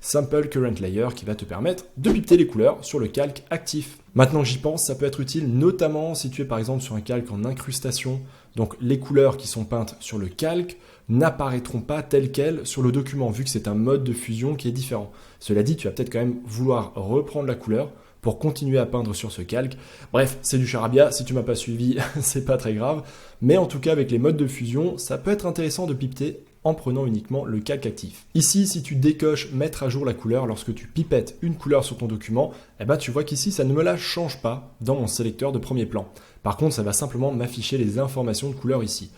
Sample Current Layer, qui va te permettre de pipeter les couleurs sur le calque actif. Maintenant que j'y pense, ça peut être utile, notamment si tu es par exemple sur un calque en incrustation, donc les couleurs qui sont peintes sur le calque n'apparaîtront pas telles quelles sur le document, vu que c'est un mode de fusion qui est différent. Cela dit, tu vas peut-être quand même vouloir reprendre la couleur pour continuer à peindre sur ce calque. Bref, c'est du charabia, si tu m'as pas suivi, c'est pas très grave. Mais en tout cas, avec les modes de fusion, ça peut être intéressant de pipeter en prenant uniquement le calque actif. Ici, si tu décoches mettre à jour la couleur lorsque tu pipettes une couleur sur ton document, tu vois qu'ici, ça ne me la change pas dans mon sélecteur de premier plan. Par contre, ça va simplement m'afficher les informations de couleur ici.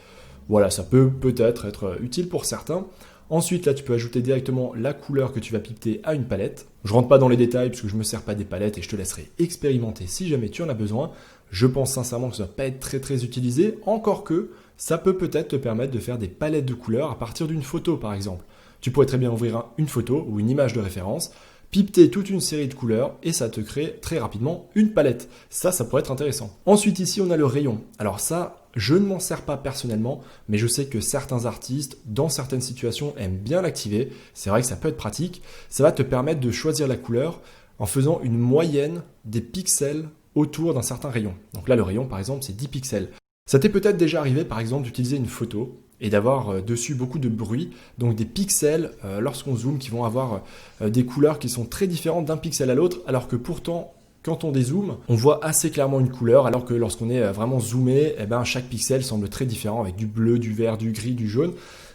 Voilà, ça peut peut-être être utile pour certains. Ensuite, là, tu peux ajouter directement la couleur que tu vas pipeter à une palette. Je rentre pas dans les détails puisque je ne me sers pas des palettes et je te laisserai expérimenter si jamais tu en as besoin. Je pense sincèrement que ça ne va pas être très utilisé, encore que ça peut peut-être te permettre de faire des palettes de couleurs à partir d'une photo par exemple. Tu pourrais très bien ouvrir une photo ou une image de référence, pipeter toute une série de couleurs et ça te crée très rapidement une palette. Ça pourrait être intéressant. Ensuite ici on a le rayon. Alors ça, je ne m'en sers pas personnellement, mais je sais que certains artistes, dans certaines situations, aiment bien l'activer. C'est vrai que ça peut être pratique. Ça va te permettre de choisir la couleur en faisant une moyenne des pixels autour d'un certain rayon. Donc là, le rayon, par exemple, c'est 10 pixels. Ça t'est peut-être déjà arrivé, par exemple, d'utiliser une photo et d'avoir dessus beaucoup de bruit, donc des pixels, lorsqu'on zoome, qui vont avoir des couleurs qui sont très différentes d'un pixel à l'autre, alors que pourtant, quand on dézoome, on voit assez clairement une couleur, alors que lorsqu'on est vraiment zoomé, chaque pixel semble très différent, avec du bleu, du vert, du gris, du jaune.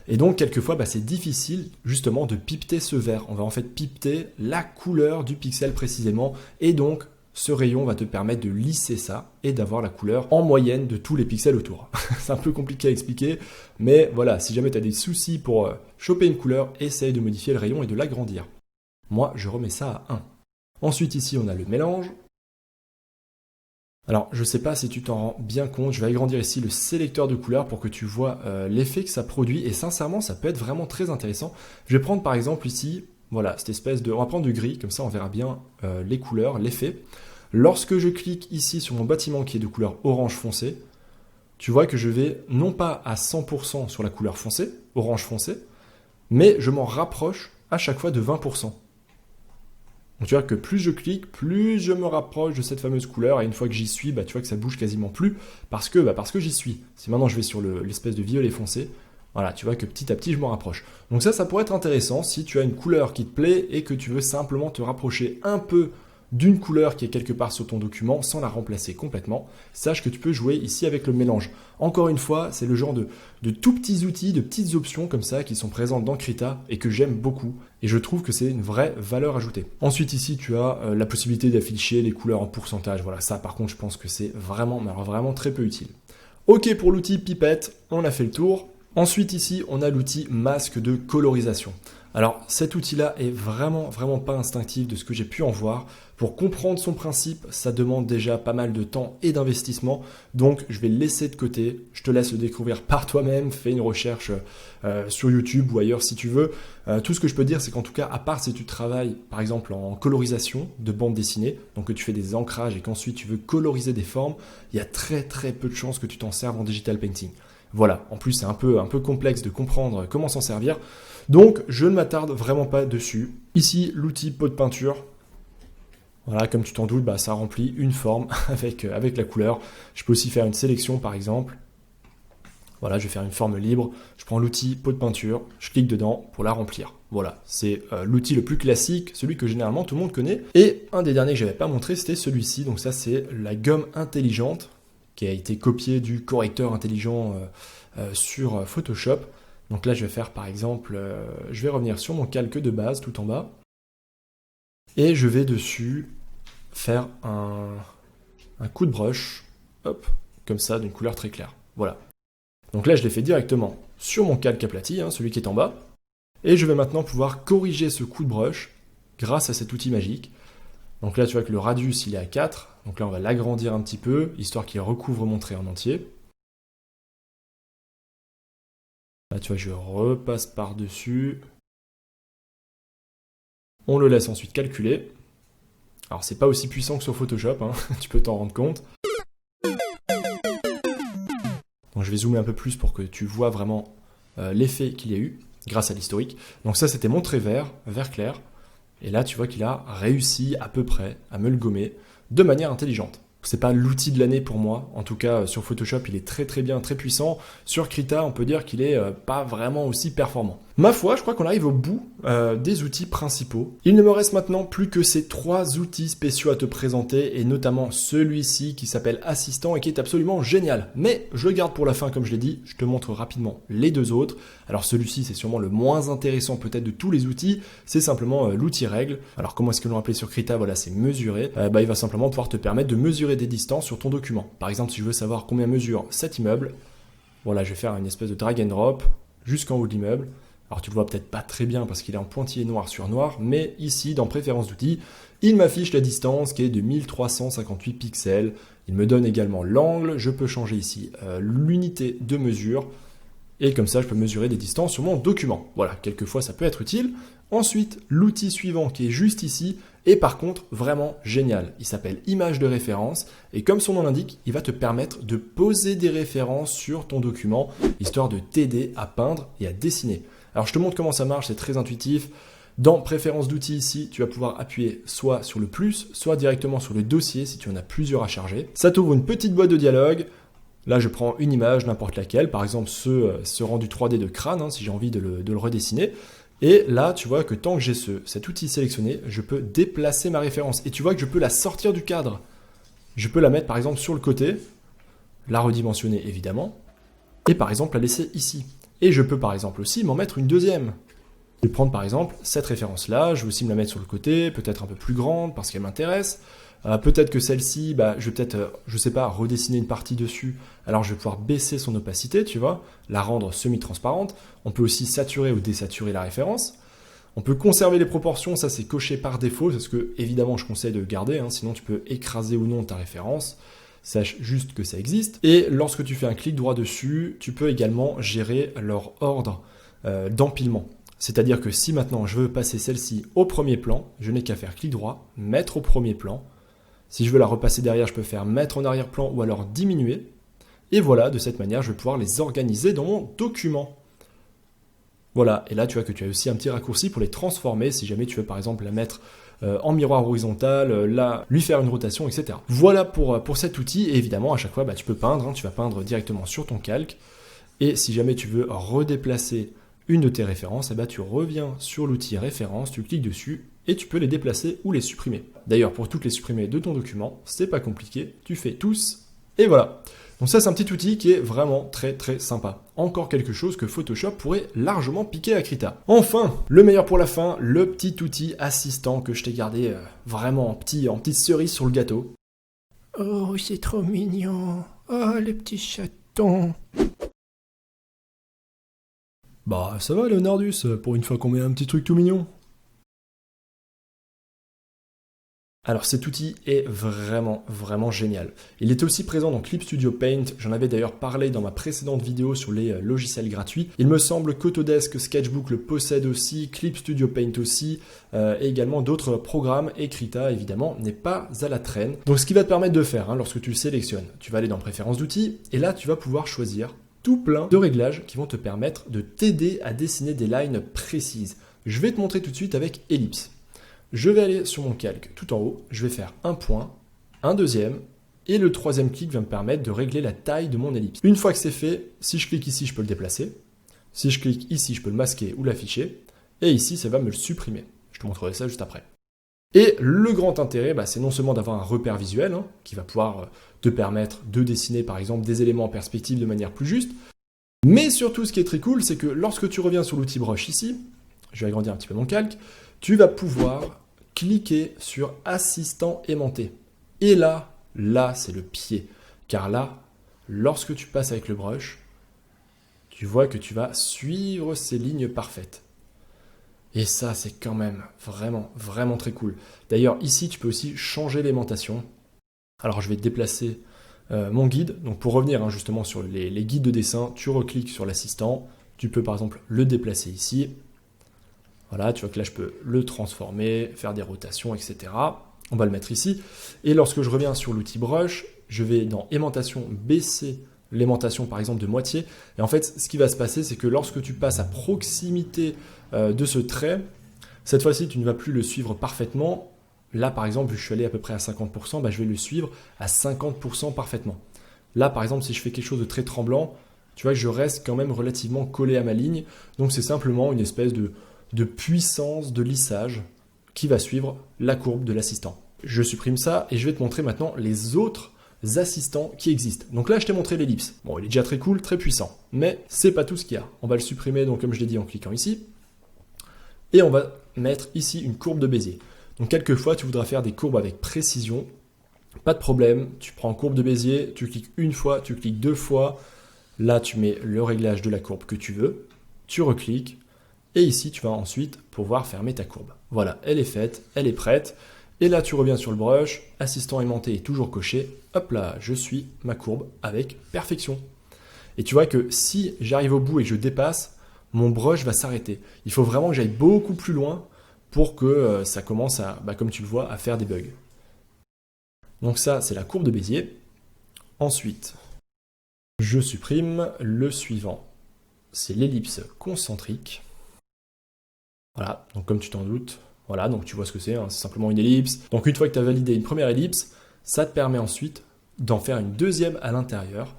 Et donc, quelquefois, c'est difficile justement de pipeter ce vert. On va en fait pipeter la couleur du pixel précisément, et donc, ce rayon va te permettre de lisser ça et d'avoir la couleur en moyenne de tous les pixels autour. C'est un peu compliqué à expliquer, mais voilà, si jamais tu as des soucis pour choper une couleur, essaye de modifier le rayon et de l'agrandir. Moi, je remets ça à 1. Ensuite, ici, on a le mélange. Alors, je ne sais pas si tu t'en rends bien compte, je vais agrandir ici le sélecteur de couleurs pour que tu vois l'effet que ça produit, et sincèrement, ça peut être vraiment très intéressant. Je vais prendre par exemple ici, voilà, cette espèce de... On va prendre du gris, comme ça on verra bien les couleurs, l'effet. Lorsque je clique ici sur mon bâtiment qui est de couleur orange foncé, tu vois que je vais non pas à 100% sur la couleur foncée, orange foncé, mais je m'en rapproche à chaque fois de 20%. Donc tu vois que plus je clique, plus je me rapproche de cette fameuse couleur, et une fois que j'y suis, tu vois que ça bouge quasiment plus, parce que j'y suis. Si maintenant je vais sur l'espèce de violet foncé, voilà, tu vois que petit à petit je m'en rapproche. Donc ça pourrait être intéressant si tu as une couleur qui te plaît et que tu veux simplement te rapprocher un peu d'une couleur qui est quelque part sur ton document sans la remplacer complètement. Sache que tu peux jouer ici avec le mélange. Encore une fois, c'est le genre de tout petits outils, de petites options comme ça qui sont présentes dans Krita et que j'aime beaucoup. Et je trouve que c'est une vraie valeur ajoutée. Ensuite ici, tu as la possibilité d'afficher les couleurs en pourcentage. Voilà, ça par contre, je pense que c'est vraiment très peu utile. Ok pour l'outil pipette, on a fait le tour. Ensuite ici, on a l'outil masque de colorisation. Alors cet outil-là est vraiment pas instinctif de ce que j'ai pu en voir. Pour comprendre son principe, ça demande déjà pas mal de temps et d'investissement. Donc je vais le laisser de côté. Je te laisse le découvrir par toi-même. Fais une recherche sur YouTube ou ailleurs si tu veux. Tout ce que je peux dire, c'est qu'en tout cas, à part si tu travailles par exemple en colorisation de bande dessinée, donc que tu fais des ancrages et qu'ensuite tu veux coloriser des formes, il y a très peu de chances que tu t'en serves en digital painting. Voilà, en plus c'est un peu complexe de comprendre comment s'en servir, donc je ne m'attarde vraiment pas dessus. Ici, l'outil pot de peinture, voilà, comme tu t'en doutes, ça remplit une forme avec la couleur. Je peux aussi faire une sélection par exemple. Voilà, je vais faire une forme libre, je prends l'outil pot de peinture, je clique dedans pour la remplir. Voilà, c'est l'outil le plus classique, celui que généralement tout le monde connaît. Et un des derniers que je n'avais pas montré, c'était celui-ci, donc ça c'est la gomme intelligente, qui a été copié du correcteur intelligent sur Photoshop. Donc là, je vais faire par exemple, je vais revenir sur mon calque de base tout en bas. Et je vais dessus faire un coup de brush, hop, comme ça, d'une couleur très claire. Voilà. Donc là, je l'ai fait directement sur mon calque aplati, celui qui est en bas. Et je vais maintenant pouvoir corriger ce coup de brush grâce à cet outil magique. Donc là, tu vois que le radius, il est à 4. Donc là, on va l'agrandir un petit peu, histoire qu'il recouvre mon trait en entier. Là, tu vois, je repasse par-dessus. On le laisse ensuite calculer. Alors, c'est pas aussi puissant que sur Photoshop, tu peux t'en rendre compte. Donc, je vais zoomer un peu plus pour que tu vois vraiment l'effet qu'il y a eu grâce à l'historique. Donc ça, c'était mon trait vert clair. Et là, tu vois qu'il a réussi à peu près à me le gommer de manière intelligente. C'est pas l'outil de l'année pour moi. En tout cas, sur Photoshop, il est très très bien, très puissant. Sur Krita, on peut dire qu'il est pas vraiment aussi performant. Ma foi, je crois qu'on arrive au bout des outils principaux. Il ne me reste maintenant plus que ces 3 outils spéciaux à te présenter, et notamment celui-ci qui s'appelle Assistant et qui est absolument génial. Mais je le garde pour la fin, comme je l'ai dit. Je te montre rapidement les 2 autres. Alors celui-ci, c'est sûrement le moins intéressant peut-être de tous les outils. C'est simplement l'outil règle. Alors comment est-ce que l'on appelé sur Krita? Voilà, c'est mesurer. Il va simplement pouvoir te permettre de mesurer des distances sur ton document. Par exemple, si je veux savoir combien mesure cet immeuble, voilà, je vais faire une espèce de drag and drop jusqu'en haut de l'immeuble. Alors tu le vois peut-être pas très bien parce qu'il est en pointillé noir sur noir, mais ici, dans préférences d'outils, il m'affiche la distance qui est de 1358 pixels. Il me donne également l'angle. Je peux changer ici l'unité de mesure. Et comme ça, je peux mesurer des distances sur mon document. Voilà, quelquefois ça peut être utile. Ensuite, l'outil suivant qui est juste ici est par contre vraiment génial. Il s'appelle image de référence et comme son nom l'indique, il va te permettre de poser des références sur ton document, histoire de t'aider à peindre et à dessiner. Alors je te montre comment ça marche, c'est très intuitif. Dans préférences d'outils ici, tu vas pouvoir appuyer soit sur le plus, soit directement sur le dossier si tu en as plusieurs à charger. Ça t'ouvre une petite boîte de dialogue. Là, je prends une image, n'importe laquelle, par exemple ce rendu 3D de crâne, si j'ai envie de le redessiner. Et là, tu vois que tant que j'ai cet outil sélectionné, je peux déplacer ma référence. Et tu vois que je peux la sortir du cadre. Je peux la mettre par exemple sur le côté, la redimensionner évidemment, et par exemple la laisser ici. Et je peux par exemple aussi m'en mettre une deuxième. Je vais prendre par exemple cette référence-là, je vais aussi me la mettre sur le côté, peut-être un peu plus grande parce qu'elle m'intéresse. Peut-être que celle-ci, je vais peut-être, je sais pas, redessiner une partie dessus. Alors je vais pouvoir baisser son opacité, tu vois, la rendre semi-transparente. On peut aussi saturer ou désaturer la référence. On peut conserver les proportions, ça c'est coché par défaut, parce que évidemment je conseille de garder, sinon tu peux écraser ou non ta référence. Sache juste que ça existe. Et lorsque tu fais un clic droit dessus, tu peux également gérer leur ordre d'empilement. C'est-à-dire que si maintenant je veux passer celle-ci au premier plan, je n'ai qu'à faire clic droit, mettre au premier plan. Si je veux la repasser derrière, je peux faire mettre en arrière-plan ou alors diminuer. Et voilà, de cette manière, je vais pouvoir les organiser dans mon document. Voilà, et là tu vois que tu as aussi un petit raccourci pour les transformer, si jamais tu veux par exemple la mettre en miroir horizontal, là, lui faire une rotation, etc. Voilà pour cet outil, et évidemment à chaque fois tu peux peindre, tu vas peindre directement sur ton calque. Et si jamais tu veux redéplacer une de tes références, tu reviens sur l'outil référence, tu cliques dessus, et tu peux les déplacer ou les supprimer. D'ailleurs, pour toutes les supprimer de ton document, c'est pas compliqué, tu fais tous, et voilà. Donc ça, c'est un petit outil qui est vraiment très très sympa. Encore quelque chose que Photoshop pourrait largement piquer à Krita. Enfin, le meilleur pour la fin, le petit outil assistant que je t'ai gardé vraiment en petite cerise sur le gâteau. Oh, c'est trop mignon. Oh, le petit chaton. Bah, ça va, Leonardus, pour une fois qu'on met un petit truc tout mignon. Alors cet outil est vraiment génial. Il est aussi présent dans Clip Studio Paint, j'en avais d'ailleurs parlé dans ma précédente vidéo sur les logiciels gratuits. Il me semble qu'Autodesk Sketchbook le possède aussi, Clip Studio Paint aussi, et également d'autres programmes, et Krita évidemment n'est pas à la traîne. Donc ce qui va te permettre de faire lorsque tu le sélectionnes, tu vas aller dans Préférences d'outils, et là tu vas pouvoir choisir tout plein de réglages qui vont te permettre de t'aider à dessiner des lines précises. Je vais te montrer tout de suite avec Ellipse. Je vais aller sur mon calque tout en haut, je vais faire un point, un deuxième, et le troisième clic va me permettre de régler la taille de mon ellipse. Une fois que c'est fait, si je clique ici, je peux le déplacer. Si je clique ici, je peux le masquer ou l'afficher. Et ici, ça va me le supprimer. Je te montrerai ça juste après. Et le grand intérêt, c'est non seulement d'avoir un repère visuel, qui va pouvoir te permettre de dessiner par exemple des éléments en perspective de manière plus juste, Mais surtout, ce qui est très cool, c'est que lorsque tu reviens sur l'outil brush ici, je vais agrandir un petit peu mon calque, tu vas pouvoir cliquer sur assistant aimanté. Et là c'est le pied. Car là, lorsque tu passes avec le brush, tu vois que tu vas suivre ces lignes parfaites. Et ça, c'est quand même vraiment très cool. D'ailleurs, ici, tu peux aussi changer l'aimantation. Alors, je vais déplacer mon guide. Donc, pour revenir justement sur les guides de dessin, tu recliques sur l'assistant. Tu peux, par exemple, le déplacer ici. Voilà, tu vois que là, je peux le transformer, faire des rotations, etc. On va le mettre ici. Et lorsque je reviens sur l'outil brush, je vais dans aimantation baisser l'aimantation, par exemple, de moitié. Et en fait, ce qui va se passer, c'est que lorsque tu passes à proximité de ce trait, cette fois-ci, tu ne vas plus le suivre parfaitement. Là, par exemple, je suis allé à peu près à 50%, je vais le suivre à 50% parfaitement. Là, par exemple, si je fais quelque chose de très tremblant, tu vois que je reste quand même relativement collé à ma ligne. Donc, c'est simplement une espèce de puissance de lissage qui va suivre la courbe de l'assistant. Je supprime ça et je vais te montrer maintenant les autres assistants qui existent. Donc là, je t'ai montré l'ellipse. Bon, il est déjà très cool, très puissant, mais c'est pas tout ce qu'il y a. On va le supprimer, donc comme je l'ai dit, en cliquant ici. Et on va mettre ici une courbe de Bézier. Donc quelquefois, tu voudras faire des courbes avec précision. Pas de problème, tu prends courbe de Bézier, tu cliques une fois, tu cliques deux fois. Là, tu mets le réglage de la courbe que tu veux. Tu recliques. Et ici, tu vas ensuite pouvoir fermer ta courbe. Voilà, elle est faite, elle est prête. Et là, tu reviens sur le brush, assistant aimanté est toujours coché. Hop là, je suis ma courbe avec perfection. Et tu vois que si j'arrive au bout et que je dépasse, mon brush va s'arrêter. Il faut vraiment que j'aille beaucoup plus loin pour que ça commence à, comme tu le vois, à faire des bugs. Donc ça, c'est la courbe de Bézier. Ensuite, je supprime le suivant. C'est l'ellipse concentrique. Voilà, donc comme tu t'en doutes, voilà, donc tu vois ce que c'est simplement une ellipse. Donc une fois que tu as validé une première ellipse, ça te permet ensuite d'en faire une deuxième à l'intérieur.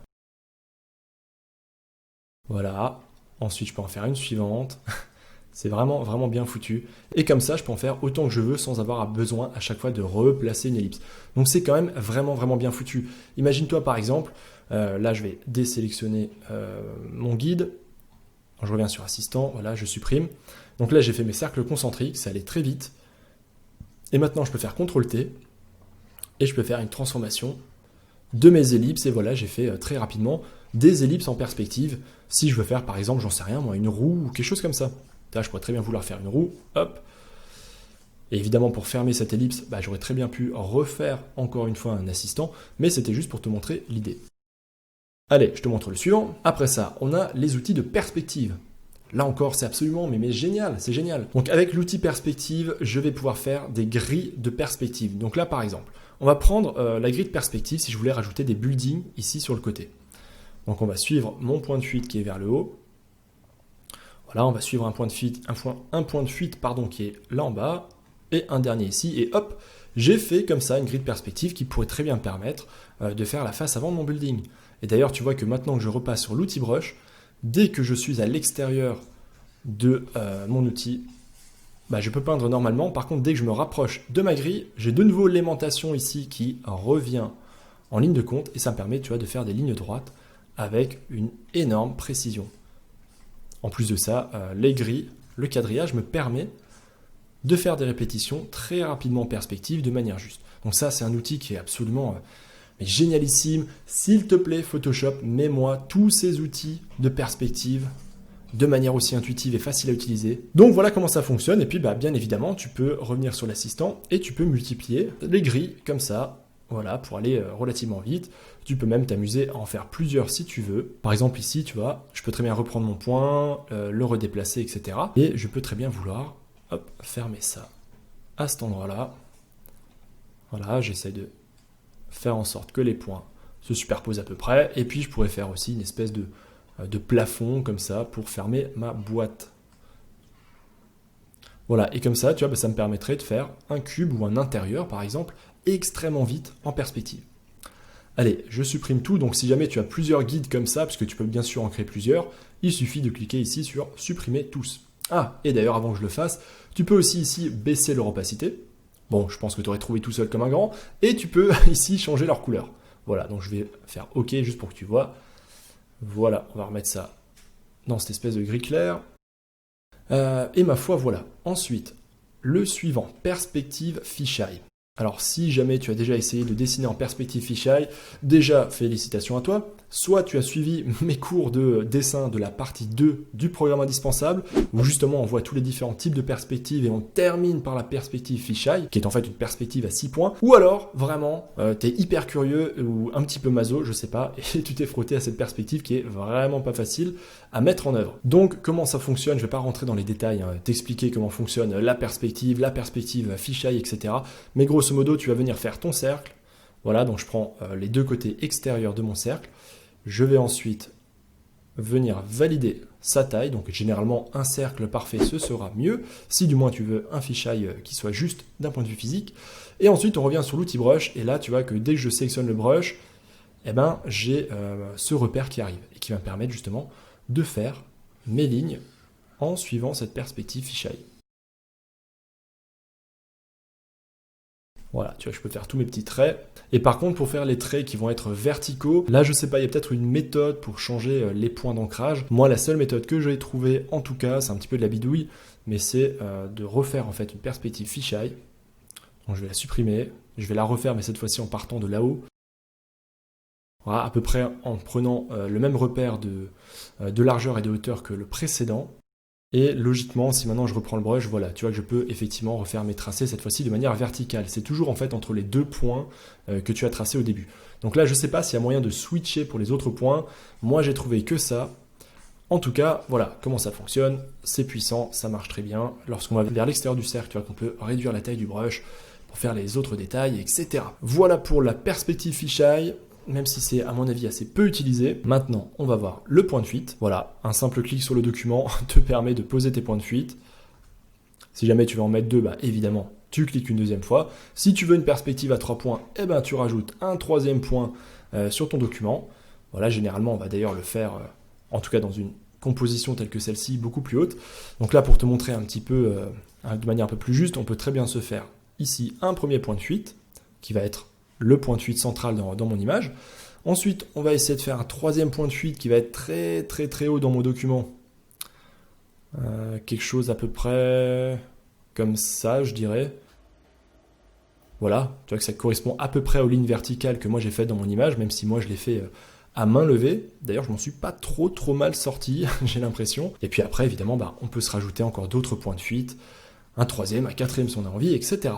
Voilà, ensuite je peux en faire une suivante. C'est vraiment bien foutu. Et comme ça, je peux en faire autant que je veux sans avoir besoin à chaque fois de replacer une ellipse. Donc c'est quand même vraiment bien foutu. Imagine-toi par exemple, là je vais désélectionner mon guide. Je reviens sur assistant, voilà, je supprime. Donc là, j'ai fait mes cercles concentriques, ça allait très vite. Et maintenant, je peux faire CTRL-T et je peux faire une transformation de mes ellipses. Et voilà, j'ai fait très rapidement des ellipses en perspective. Si je veux faire, par exemple, j'en sais rien, moi, une roue ou quelque chose comme ça. Là, je pourrais très bien vouloir faire une roue, hop. Et évidemment, pour fermer cette ellipse, j'aurais très bien pu refaire encore une fois un assistant, mais c'était juste pour te montrer l'idée. Allez, je te montre le suivant. Après ça, on a les outils de perspective. Là encore, c'est absolument mais génial, c'est génial. Donc avec l'outil perspective, je vais pouvoir faire des grilles de perspective. Donc là, par exemple, on va prendre la grille de perspective si je voulais rajouter des buildings ici sur le côté. Donc on va suivre mon point de fuite qui est vers le haut. Voilà, on va suivre un point de fuite, qui est là en bas, et un dernier ici, et hop, j'ai fait comme ça une grille de perspective qui pourrait très bien me permettre de faire la face avant de mon building. Et d'ailleurs, tu vois que maintenant que je repasse sur l'outil brush, dès que je suis à l'extérieur de mon outil, je peux peindre normalement. Par contre, dès que je me rapproche de ma grille, j'ai de nouveau l'aimantation ici qui revient en ligne de compte, et ça me permet, tu vois, de faire des lignes droites avec une énorme précision. En plus de ça, les grilles, le quadrillage me permet de faire des répétitions très rapidement en perspective de manière juste. Donc ça, c'est un outil qui est absolument génialissime. S'il te plaît, Photoshop, mets-moi tous ces outils de perspective de manière aussi intuitive et facile à utiliser. Donc voilà comment ça fonctionne. Et puis bien évidemment, tu peux revenir sur l'assistant et tu peux multiplier les grilles comme ça, voilà, pour aller relativement vite. Tu peux même t'amuser à en faire plusieurs si tu veux. Par exemple ici, tu vois, je peux très bien reprendre mon point, le redéplacer, etc. Et je peux très bien vouloir, hop, fermer ça à cet endroit-là. Voilà, j'essaie de faire en sorte que les points se superposent à peu près. Et puis je pourrais faire aussi une espèce de plafond comme ça pour fermer ma boîte. Voilà, et comme ça, tu vois, ça me permettrait de faire un cube ou un intérieur, par exemple, extrêmement vite en perspective. Allez, je supprime tout, donc si jamais tu as plusieurs guides comme ça, parce que tu peux bien sûr en créer plusieurs, il suffit de cliquer ici sur « Supprimer tous ». Ah, et d'ailleurs, avant que je le fasse, tu peux aussi ici baisser leur opacité. Bon, je pense que tu aurais trouvé tout seul comme un grand, et tu peux ici changer leur couleur. Voilà, donc je vais faire OK juste pour que tu vois. Voilà, on va remettre ça dans cette espèce de gris clair. Et ma foi, voilà. Ensuite, le suivant, perspective fisheye. Alors si jamais tu as déjà essayé de dessiner en perspective fisheye, déjà félicitations à toi. Soit tu as suivi mes cours de dessin de la partie 2 du programme indispensable, où justement on voit tous les différents types de perspectives et on termine par la perspective fisheye, qui est en fait une perspective à 6 points. Ou alors vraiment t'es hyper curieux ou un petit peu maso, je sais pas, et tu t'es frotté à cette perspective qui est vraiment pas facile à mettre en œuvre. Donc comment ça fonctionne, je vais pas rentrer dans les détails, t'expliquer comment fonctionne la perspective fisheye, etc. Mais grosso modo tu vas venir faire ton cercle. Voilà, donc je prends les deux côtés extérieurs de mon cercle. Je vais ensuite venir valider sa taille, donc généralement un cercle parfait ce sera mieux, si du moins tu veux un fisheye qui soit juste d'un point de vue physique. Et ensuite on revient sur l'outil brush, et là tu vois que dès que je sélectionne le brush, eh ben, j'ai ce repère qui arrive, et qui va me permettre justement de faire mes lignes en suivant cette perspective fisheye. Voilà, tu vois, je peux faire tous mes petits traits. Et par contre, pour faire les traits qui vont être verticaux, là, je sais pas, il y a peut-être une méthode pour changer les points d'ancrage. Moi, la seule méthode que j'ai trouvée, en tout cas, c'est un petit peu de la bidouille, mais c'est de refaire en fait une perspective fisheye. Donc, je vais la supprimer. Je vais la refaire, mais cette fois-ci en partant de là-haut. Voilà, à peu près en prenant le même repère de largeur et de hauteur que le précédent. Et logiquement, si maintenant je reprends le brush, voilà, tu vois que je peux effectivement refaire mes tracés cette fois-ci de manière verticale. C'est toujours en fait entre les deux points que tu as tracés au début. Donc là, je ne sais pas s'il y a moyen de switcher pour les autres points. Moi, j'ai trouvé que ça. En tout cas, voilà comment ça fonctionne. C'est puissant, ça marche très bien. Lorsqu'on va vers l'extérieur du cercle, tu vois qu'on peut réduire la taille du brush pour faire les autres détails, etc. Voilà pour la perspective fisheye. Même si c'est à mon avis assez peu utilisé. Maintenant, on va voir le point de fuite. Voilà, un simple clic sur le document te permet de poser tes points de fuite. Si jamais tu veux en mettre deux, bah évidemment, tu cliques une deuxième fois. Si tu veux une perspective à 3 points, eh ben, tu rajoutes un troisième point sur ton document. Voilà, généralement, on va d'ailleurs le faire, en tout cas dans une composition telle que celle-ci, beaucoup plus haute. Donc là, pour te montrer un petit peu, de manière un peu plus juste, on peut très bien se faire ici un premier point de fuite, qui va être le point de fuite central dans mon image. Ensuite, on va essayer de faire un troisième point de fuite qui va être très très très haut dans mon document. Quelque chose à peu près comme ça, je dirais. Voilà, tu vois que ça correspond à peu près aux lignes verticales que moi j'ai faites dans mon image, même si moi je l'ai fait à main levée. D'ailleurs, je m'en suis pas trop mal sorti, j'ai l'impression. Et puis après, évidemment, on peut se rajouter encore d'autres points de fuite, un troisième, un quatrième si on a envie, etc.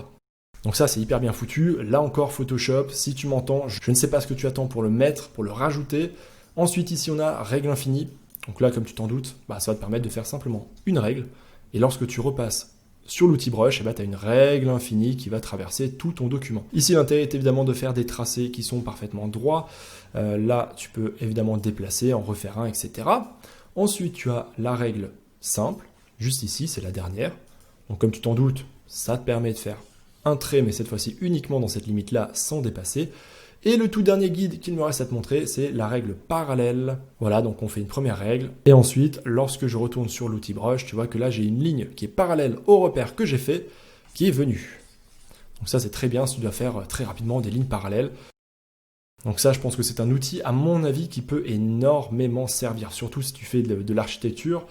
Donc ça, c'est hyper bien foutu. Là encore, Photoshop, si tu m'entends, je ne sais pas ce que tu attends pour le mettre, pour le rajouter. Ensuite, ici, on a règle infinie. Donc là, comme tu t'en doutes, ça va te permettre de faire simplement une règle. Et lorsque tu repasses sur l'outil brush, tu as une règle infinie qui va traverser tout ton document. Ici, l'intérêt est évidemment de faire des tracés qui sont parfaitement droits. Là, tu peux évidemment déplacer, en refaire un, etc. Ensuite, tu as la règle simple. Juste ici, c'est la dernière. Donc comme tu t'en doutes, ça te permet de faire un trait, mais cette fois-ci uniquement dans cette limite-là, sans dépasser. Et le tout dernier guide qu'il me reste à te montrer, c'est la règle parallèle. Voilà, donc on fait une première règle. Et ensuite, lorsque je retourne sur l'outil brush, tu vois que là, j'ai une ligne qui est parallèle au repère que j'ai fait, qui est venue. Donc ça, c'est très bien si tu dois faire très rapidement des lignes parallèles. Donc ça, je pense que c'est un outil, à mon avis, qui peut énormément servir, surtout si tu fais de l'architecture,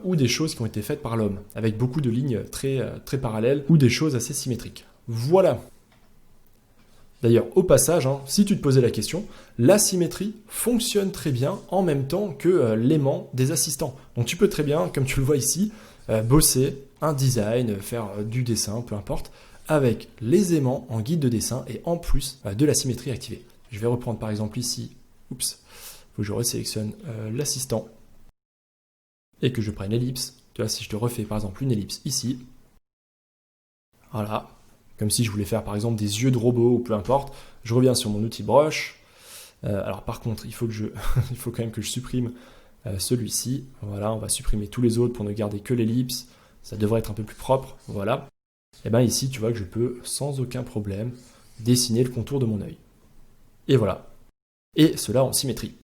ou des choses qui ont été faites par l'homme, avec beaucoup de lignes très parallèles, ou des choses assez symétriques. Voilà. D'ailleurs, au passage, si tu te posais la question, la symétrie fonctionne très bien en même temps que l'aimant des assistants. Donc tu peux très bien, comme tu le vois ici, bosser un design, faire du dessin, peu importe, avec les aimants en guide de dessin et en plus de la symétrie activée. Je vais reprendre par exemple ici, oups, faut que je resélectionne l'assistant et que je prenne l'ellipse. Tu vois, si je te refais par exemple une ellipse ici, voilà, comme si je voulais faire par exemple des yeux de robot ou peu importe, je reviens sur mon outil brush. Alors par contre, il faut quand même que je supprime celui-ci. Voilà, on va supprimer tous les autres pour ne garder que l'ellipse. Ça devrait être un peu plus propre, voilà. Et bien ici, tu vois que je peux sans aucun problème dessiner le contour de mon œil. Et voilà. Et cela en symétrie.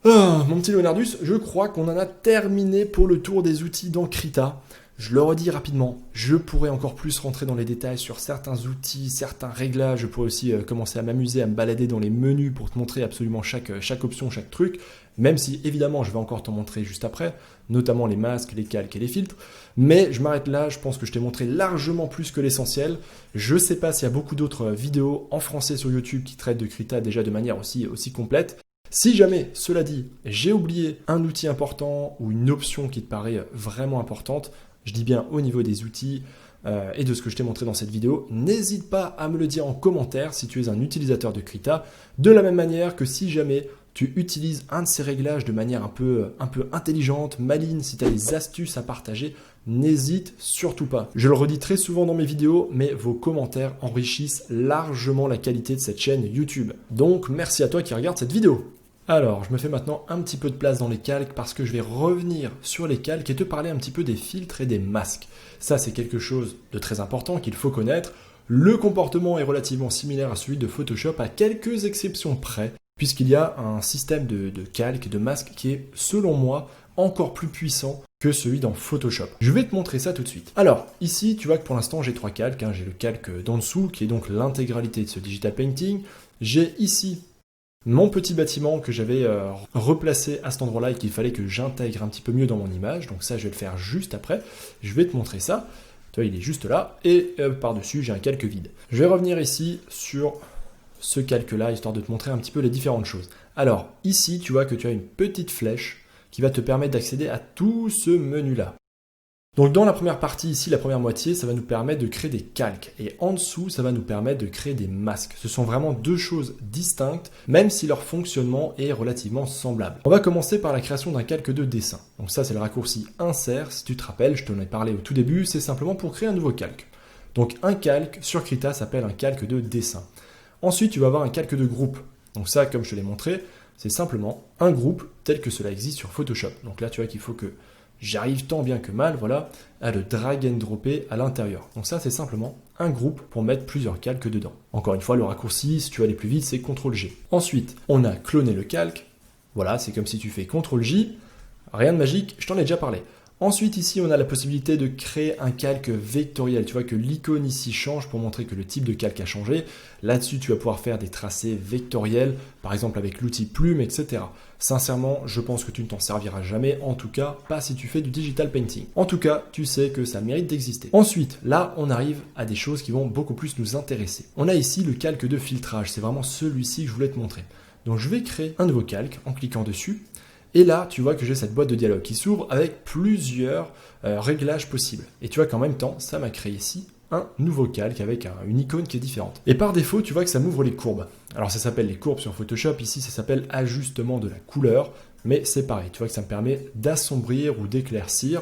Mon petit Leonardus, je crois qu'on en a terminé pour le tour des outils dans Krita. Je le redis rapidement, je pourrais encore plus rentrer dans les détails sur certains outils, certains réglages. Je pourrais aussi commencer à m'amuser, à me balader dans les menus pour te montrer absolument chaque option, chaque truc. Même si évidemment je vais encore t'en montrer juste après, notamment les masques, les calques et les filtres. Mais je m'arrête là, je pense que je t'ai montré largement plus que l'essentiel. Je sais pas s'il y a beaucoup d'autres vidéos en français sur YouTube qui traitent de Krita déjà de manière aussi complète. Si jamais, cela dit, j'ai oublié un outil important ou une option qui te paraît vraiment importante, je dis bien au niveau des outils et de ce que je t'ai montré dans cette vidéo, n'hésite pas à me le dire en commentaire si tu es un utilisateur de Krita, de la même manière que si jamais tu utilises un de ces réglages de manière un peu intelligente, maligne, si tu as des astuces à partager, n'hésite surtout pas. Je le redis très souvent dans mes vidéos, mais vos commentaires enrichissent largement la qualité de cette chaîne YouTube. Donc merci à toi qui regarde cette vidéo. Alors, je me fais maintenant un petit peu de place dans les calques parce que je vais revenir sur les calques et te parler un petit peu des filtres et des masques. Ça, c'est quelque chose de très important qu'il faut connaître. Le comportement est relativement similaire à celui de Photoshop à quelques exceptions près, puisqu'il y a un système de calque et de masque qui est, selon moi, encore plus puissant que celui dans Photoshop. Je vais te montrer ça tout de suite. Alors, ici, tu vois que pour l'instant, j'ai 3 calques. J'ai le calque d'en dessous, qui est donc l'intégralité de ce Digital Painting. J'ai ici mon petit bâtiment que j'avais replacé à cet endroit-là et qu'il fallait que j'intègre un petit peu mieux dans mon image. Donc ça, je vais le faire juste après. Je vais te montrer ça. Tu vois, il est juste là. Et par-dessus, j'ai un calque vide. Je vais revenir ici sur ce calque-là, histoire de te montrer un petit peu les différentes choses. Alors, ici, tu vois que tu as une petite flèche qui va te permettre d'accéder à tout ce menu-là. Donc dans la première partie ici, la première moitié, ça va nous permettre de créer des calques. Et en dessous, ça va nous permettre de créer des masques. Ce sont vraiment deux choses distinctes, même si leur fonctionnement est relativement semblable. On va commencer par la création d'un calque de dessin. Donc ça, c'est le raccourci insert. Si tu te rappelles, je t'en ai parlé au tout début, c'est simplement pour créer un nouveau calque. Donc un calque sur Krita s'appelle un calque de dessin. Ensuite, tu vas avoir un calque de groupe. Donc ça, comme je te l'ai montré, c'est simplement un groupe tel que cela existe sur Photoshop. Donc là, tu vois qu'il faut que j'arrive tant bien que mal, voilà, à le drag and dropper à l'intérieur. Donc ça, c'est simplement un groupe pour mettre plusieurs calques dedans. Encore une fois, le raccourci, si tu veux aller plus vite, c'est CTRL-G. Ensuite, on a cloné le calque. Voilà, c'est comme si tu fais CTRL-J. Rien de magique, je t'en ai déjà parlé. Ensuite, ici, on a la possibilité de créer un calque vectoriel. Tu vois que l'icône ici change pour montrer que le type de calque a changé. Là-dessus, tu vas pouvoir faire des tracés vectoriels, par exemple avec l'outil plume, etc. Sincèrement, je pense que tu ne t'en serviras jamais, en tout cas, pas si tu fais du digital painting. En tout cas, tu sais que ça mérite d'exister. Ensuite, là, on arrive à des choses qui vont beaucoup plus nous intéresser. On a ici le calque de filtrage. C'est vraiment celui-ci que je voulais te montrer. Donc, je vais créer un nouveau calque en cliquant dessus. Et là, tu vois que j'ai cette boîte de dialogue qui s'ouvre avec plusieurs réglages possibles. Et tu vois qu'en même temps, ça m'a créé ici un nouveau calque avec une icône qui est différente. Et par défaut, tu vois que ça m'ouvre les courbes. Alors ça s'appelle les courbes sur Photoshop, ici ça s'appelle ajustement de la couleur, mais c'est pareil, tu vois que ça me permet d'assombrir ou d'éclaircir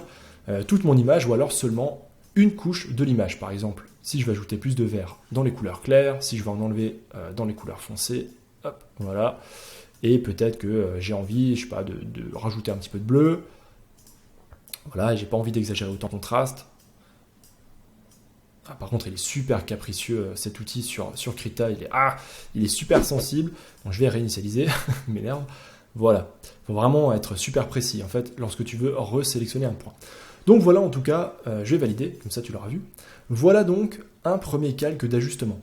toute mon image ou alors seulement une couche de l'image. Par exemple, si je veux ajouter plus de vert dans les couleurs claires, si je veux en enlever dans les couleurs foncées, hop, voilà. Et peut-être que j'ai envie, je sais pas, de rajouter un petit peu de bleu. Voilà, et j'ai pas envie d'exagérer autant de contraste. Ah, par contre, il est super capricieux, cet outil sur Krita. Il est super sensible. Donc, je vais réinitialiser. Il m'énerve. Voilà. Il faut vraiment être super précis, en fait, lorsque tu veux resélectionner un point. Donc voilà, en tout cas, je vais valider. Comme ça, tu l'auras vu. Voilà donc un premier calque d'ajustement.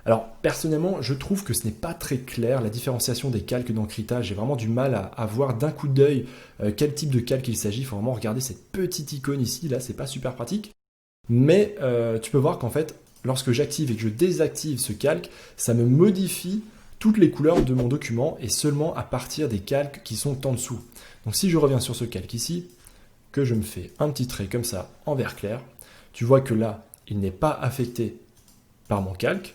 Alors, personnellement, je trouve que ce n'est pas très clair, la différenciation des calques dans Krita. J'ai vraiment du mal à voir d'un coup d'œil quel type de calque il s'agit. Il faut vraiment regarder cette petite icône ici. Là, c'est pas super pratique. Mais tu peux voir qu'en fait, lorsque j'active et que je désactive ce calque, ça me modifie toutes les couleurs de mon document et seulement à partir des calques qui sont en dessous. Donc, si je reviens sur ce calque ici, que je me fais un petit trait comme ça en vert clair, tu vois que là, il n'est pas affecté par mon calque.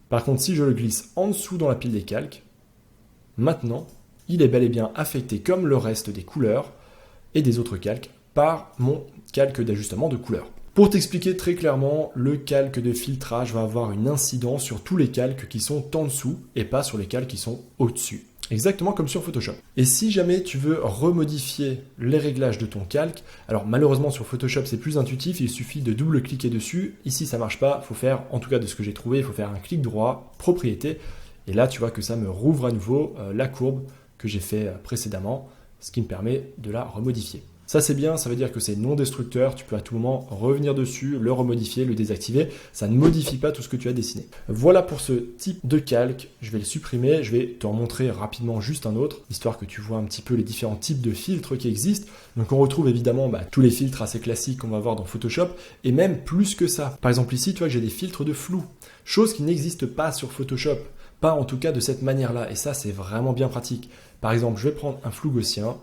Par contre, si je le glisse en dessous dans la pile des calques, maintenant, il est bel et bien affecté comme le reste des couleurs et des autres calques par mon calque d'ajustement de couleur. Pour t'expliquer très clairement, le calque de filtrage va avoir une incidence sur tous les calques qui sont en dessous et pas sur les calques qui sont au-dessus. Exactement comme sur Photoshop. Et si jamais tu veux remodifier les réglages de ton calque, alors malheureusement sur Photoshop c'est plus intuitif, il suffit de double-cliquer dessus. Ici ça marche pas, il faut faire, en tout cas de ce que j'ai trouvé, il faut faire un clic droit, propriété. Et là tu vois que ça me rouvre à nouveau la courbe que j'ai fait précédemment, ce qui me permet de la remodifier. Ça c'est bien, ça veut dire que c'est non destructeur, tu peux à tout moment revenir dessus, le remodifier, le désactiver, ça ne modifie pas tout ce que tu as dessiné. Voilà pour ce type de calque, je vais le supprimer, je vais te montrer rapidement juste un autre, histoire que tu vois un petit peu les différents types de filtres qui existent. Donc on retrouve évidemment tous les filtres assez classiques qu'on va voir dans Photoshop, et même plus que ça. Par exemple ici, tu vois que j'ai des filtres de flou, chose qui n'existe pas sur Photoshop, pas en tout cas de cette manière-là, et ça c'est vraiment bien pratique. Par exemple, je vais prendre un flou gaussien,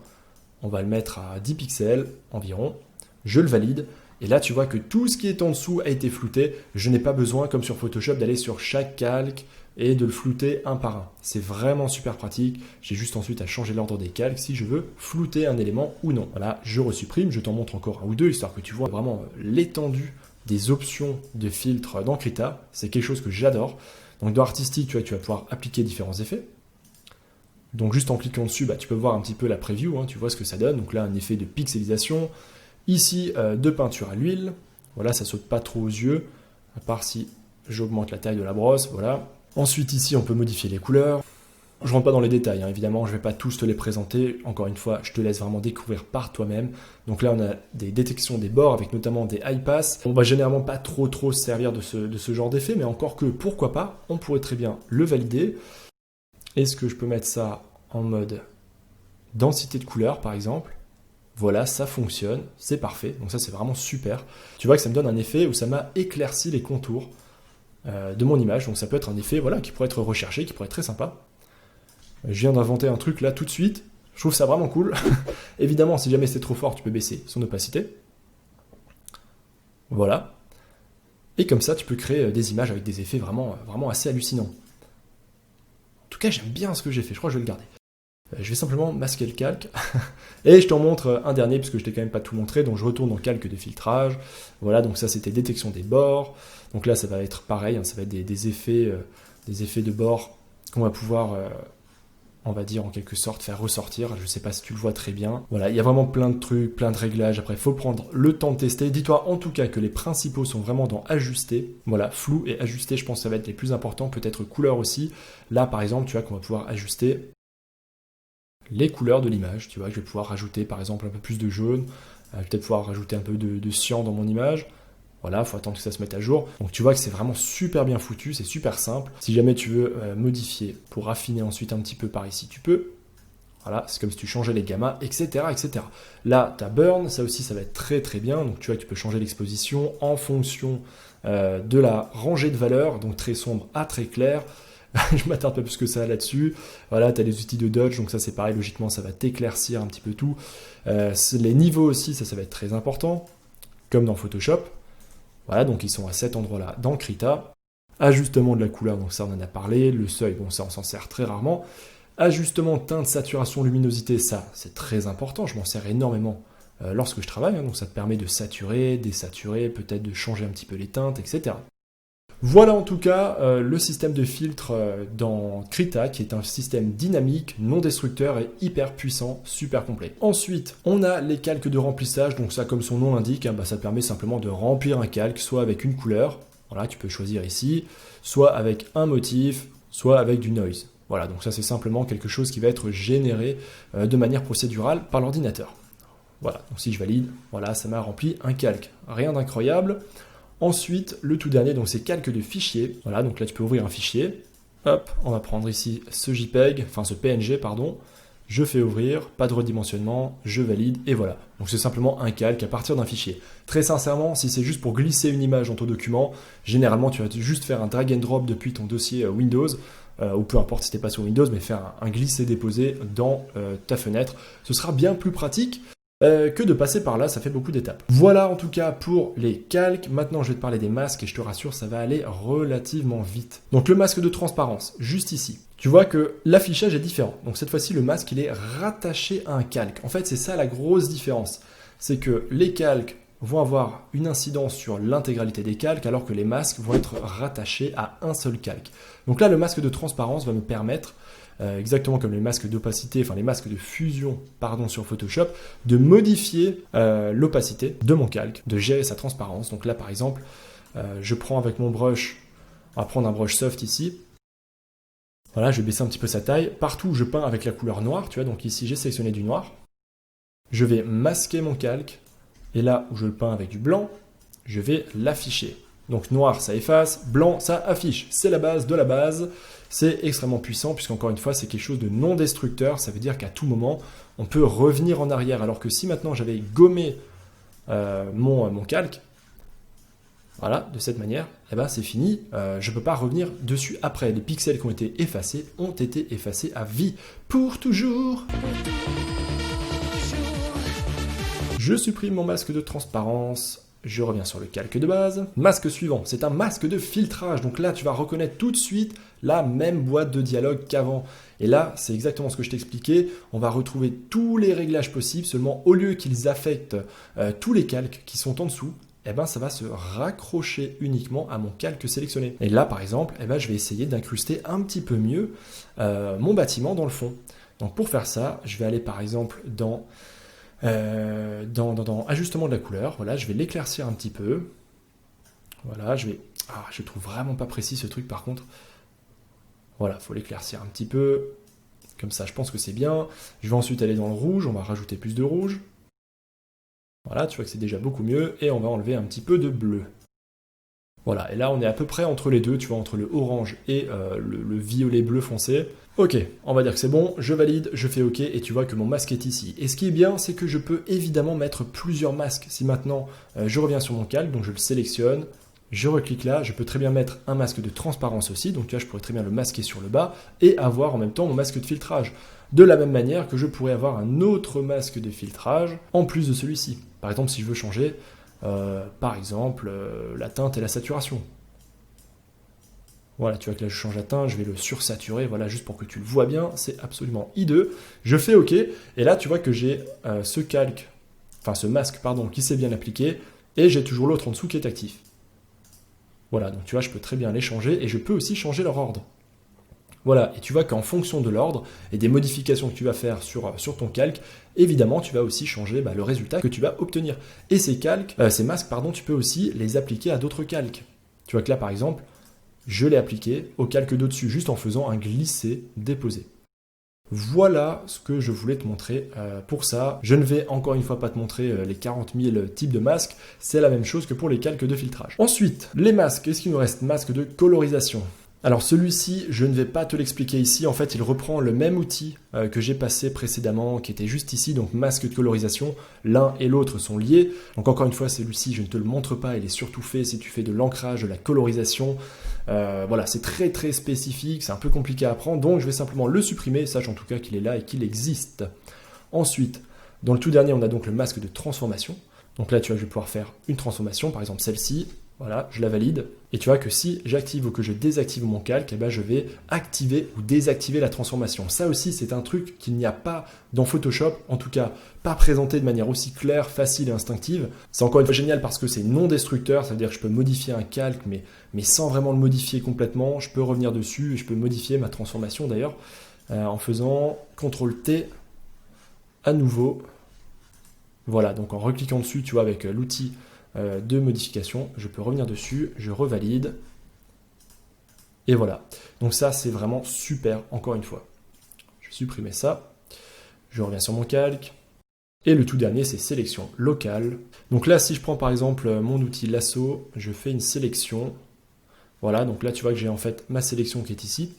on va le mettre à 10 pixels environ, je le valide, et là tu vois que tout ce qui est en dessous a été flouté, je n'ai pas besoin comme sur Photoshop d'aller sur chaque calque et de le flouter un par un. C'est vraiment super pratique, j'ai juste ensuite à changer l'ordre des calques si je veux flouter un élément ou non. Voilà, je resupprime, je t'en montre encore un ou deux, histoire que tu vois vraiment l'étendue des options de filtres dans Krita, c'est quelque chose que j'adore. Donc dans Artistic, tu vois, tu vas pouvoir appliquer différents effets. Donc juste en cliquant dessus, tu peux voir un petit peu la preview, tu vois ce que ça donne. Donc là, un effet de pixelisation. Ici, de peinture à l'huile. Voilà, ça saute pas trop aux yeux, à part si j'augmente la taille de la brosse, voilà. Ensuite, ici, on peut modifier les couleurs. Je rentre pas dans les détails, évidemment, je vais pas tous te les présenter. Encore une fois, je te laisse vraiment découvrir par toi-même. Donc là, on a des détections des bords, avec notamment des high pass. On va généralement pas trop se servir de ce genre d'effet, mais encore que, pourquoi pas, on pourrait très bien le valider. Est-ce que je peux mettre ça en mode densité de couleur, par exemple? Voilà, ça fonctionne, c'est parfait. Donc ça, c'est vraiment super. Tu vois que ça me donne un effet où ça m'a éclairci les contours de mon image. Donc ça peut être un effet qui pourrait être recherché, qui pourrait être très sympa. Je viens d'inventer un truc là tout de suite. Je trouve ça vraiment cool. Évidemment, si jamais c'est trop fort, tu peux baisser son opacité. Voilà. Et comme ça, tu peux créer des images avec des effets vraiment assez hallucinants. En tout cas, j'aime bien ce que j'ai fait, je crois que je vais le garder. Je vais simplement masquer le calque, et je t'en montre un dernier, parce que je t'ai quand même pas tout montré, donc je retourne dans calque de filtrage. Voilà, donc ça c'était détection des bords. Donc là, ça va être pareil, ça va être des effets de bord qu'on va pouvoir, on va dire en quelque sorte, faire ressortir. Je sais pas si tu le vois très bien. Voilà, il y a vraiment plein de trucs, plein de réglages. Après, il faut prendre le temps de tester. Dis-toi en tout cas que les principaux sont vraiment dans ajuster. Voilà, flou et ajuster, je pense que ça va être les plus importants. Peut-être couleur aussi. Là, par exemple, tu vois qu'on va pouvoir ajuster les couleurs de l'image. Tu vois, je vais pouvoir rajouter par exemple un peu plus de jaune. Peut-être pouvoir rajouter un peu de cyan dans mon image. Voilà, il faut attendre que ça se mette à jour. Donc tu vois que c'est vraiment super bien foutu, c'est super simple. Si jamais tu veux modifier pour affiner ensuite un petit peu par ici, tu peux. Voilà, c'est comme si tu changeais les gammas, etc. etc. Là, tu as burn, ça aussi, ça va être très très bien. Donc tu vois que tu peux changer l'exposition en fonction de la rangée de valeurs, donc très sombre à très clair. Je m'attarde pas plus que ça là-dessus. Voilà, tu as les outils de dodge, donc ça c'est pareil, logiquement ça va t'éclaircir un petit peu tout. Les niveaux aussi, ça va être très important, comme dans Photoshop. Voilà, donc ils sont à cet endroit-là dans Krita. Ajustement de la couleur, donc ça on en a parlé. Le seuil, bon ça on s'en sert très rarement. Ajustement teinte, saturation, luminosité, ça c'est très important, je m'en sers énormément lorsque je travaille. Donc ça te permet de saturer, désaturer, peut-être de changer un petit peu les teintes, etc. Voilà en tout cas le système de filtre dans Krita, qui est un système dynamique, non destructeur et hyper puissant, super complet. Ensuite, on a les calques de remplissage, donc ça comme son nom l'indique, ça te permet simplement de remplir un calque, soit avec une couleur, voilà, tu peux choisir ici, soit avec un motif, soit avec du noise. Voilà, donc ça c'est simplement quelque chose qui va être généré de manière procédurale par l'ordinateur. Voilà, donc si je valide, voilà, ça m'a rempli un calque, rien d'incroyable. Ensuite, le tout dernier, donc c'est calque de fichier. Voilà, donc là tu peux ouvrir un fichier. Hop, on va prendre ici ce JPEG, enfin ce PNG, pardon. Je fais ouvrir, pas de redimensionnement, je valide, et voilà. Donc c'est simplement un calque à partir d'un fichier. Très sincèrement, si c'est juste pour glisser une image dans ton document, généralement tu vas juste faire un drag and drop depuis ton dossier Windows, ou peu importe si t'es pas sur Windows, mais faire un glisser-déposer dans ta fenêtre. Ce sera bien plus pratique que de passer par là, ça fait beaucoup d'étapes. Voilà en tout cas pour les calques. Maintenant je vais te parler des masques et je te rassure, ça va aller relativement vite. Donc le masque de transparence, juste ici. Tu vois que l'affichage est différent. Donc cette fois-ci le masque il est rattaché à un calque. En fait c'est ça la grosse différence. C'est que les calques vont avoir une incidence sur l'intégralité des calques alors que les masques vont être rattachés à un seul calque. Donc là le masque de transparence va me permettre exactement comme les masques d'opacité, enfin les masques de fusion, pardon, sur Photoshop, de modifier l'opacité de mon calque, de gérer sa transparence. Donc là, par exemple, je prends avec mon brush, on va prendre un brush soft ici. Voilà, je vais baisser un petit peu sa taille. Partout où je peins avec la couleur noire, tu vois, donc ici j'ai sélectionné du noir. Je vais masquer mon calque. Et là où je le peins avec du blanc, je vais l'afficher. Donc noir, ça efface, blanc, ça affiche. C'est la base de la base. C'est extrêmement puissant puisqu'encore une fois, c'est quelque chose de non destructeur. Ça veut dire qu'à tout moment, on peut revenir en arrière. Alors que si maintenant j'avais gommé mon calque, voilà, de cette manière, eh ben c'est fini. Je ne peux pas revenir dessus après. Les pixels qui ont été effacés ont été effacés à vie. Pour toujours. Je supprime mon masque de transparence. Je reviens sur le calque de base. Masque suivant, c'est un masque de filtrage. Donc là, tu vas reconnaître tout de suite la même boîte de dialogue qu'avant. Et là, c'est exactement ce que je t'expliquais. On va retrouver tous les réglages possibles. Seulement, au lieu qu'ils affectent tous les calques qui sont en dessous, eh ben, ça va se raccrocher uniquement à mon calque sélectionné. Et là, par exemple, eh ben, je vais essayer d'incruster un petit peu mieux mon bâtiment dans le fond. Donc pour faire ça, je vais aller par exemple dans ajustement de la couleur. Voilà, je vais l'éclaircir un petit peu. Voilà, je trouve vraiment pas précis ce truc par contre. Voilà, faut l'éclaircir un petit peu. Comme ça, je pense que c'est bien. Je vais ensuite aller dans le rouge. On va rajouter plus de rouge. Voilà, tu vois que c'est déjà beaucoup mieux. Et on va enlever un petit peu de bleu. Voilà, et là on est à peu près entre les deux, tu vois, entre le orange et le violet bleu foncé. Ok, on va dire que c'est bon, je valide, je fais ok, et tu vois que mon masque est ici. Et ce qui est bien, c'est que je peux évidemment mettre plusieurs masques. Si maintenant je reviens sur mon calque, donc je le sélectionne, je reclique là, je peux très bien mettre un masque de transparence aussi, donc là je pourrais très bien le masquer sur le bas, et avoir en même temps mon masque de filtrage. De la même manière que je pourrais avoir un autre masque de filtrage, en plus de celui-ci. Par exemple, si je veux changer... par exemple, la teinte et la saturation. Voilà, tu vois que là je change la teinte, je vais le sursaturer, voilà, juste pour que tu le vois bien, c'est absolument hideux. Je fais OK, et là tu vois que j'ai ce masque, qui s'est bien appliqué, et j'ai toujours l'autre en dessous qui est actif. Voilà, donc tu vois, je peux très bien les changer, et je peux aussi changer leur ordre. Voilà, et tu vois qu'en fonction de l'ordre et des modifications que tu vas faire sur ton calque, évidemment, tu vas aussi changer le résultat que tu vas obtenir. Et ces masques, tu peux aussi les appliquer à d'autres calques. Tu vois que là, par exemple, je l'ai appliqué au calque d'au-dessus, juste en faisant un glisser-déposer. Voilà ce que je voulais te montrer pour ça. Je ne vais encore une fois pas te montrer les 40 000 types de masques. C'est la même chose que pour les calques de filtrage. Ensuite, les masques. Qu'est-ce qu'il nous reste? Masque de colorisation. Alors celui-ci, je ne vais pas te l'expliquer ici, en fait il reprend le même outil que j'ai passé précédemment, qui était juste ici, donc masque de colorisation, l'un et l'autre sont liés. Donc encore une fois, celui-ci, je ne te le montre pas, il est surtout fait si tu fais de l'ancrage, de la colorisation. Voilà, c'est très très spécifique, c'est un peu compliqué à apprendre, donc je vais simplement le supprimer, sache en tout cas qu'il est là et qu'il existe. Ensuite, dans le tout dernier, on a donc le masque de transformation. Donc là, tu vois, je vais pouvoir faire une transformation, par exemple celle-ci. Voilà, je la valide. Et tu vois que si j'active ou que je désactive mon calque, eh ben je vais activer ou désactiver la transformation. Ça aussi, c'est un truc qu'il n'y a pas dans Photoshop, en tout cas pas présenté de manière aussi claire, facile et instinctive. C'est encore une fois génial parce que c'est non destructeur, ça veut dire que je peux modifier un calque, mais sans vraiment le modifier complètement. Je peux revenir dessus et je peux modifier ma transformation d'ailleurs en faisant CTRL-T à nouveau. Voilà, donc en recliquant dessus, tu vois, avec l'outil de modification, je peux revenir dessus, je revalide, et voilà. Donc ça, c'est vraiment super, encore une fois. Je vais supprimer ça, je reviens sur mon calque, et le tout dernier, c'est sélection locale. Donc là, si je prends par exemple mon outil lasso, je fais une sélection, voilà, donc là, tu vois que j'ai en fait ma sélection qui est ici,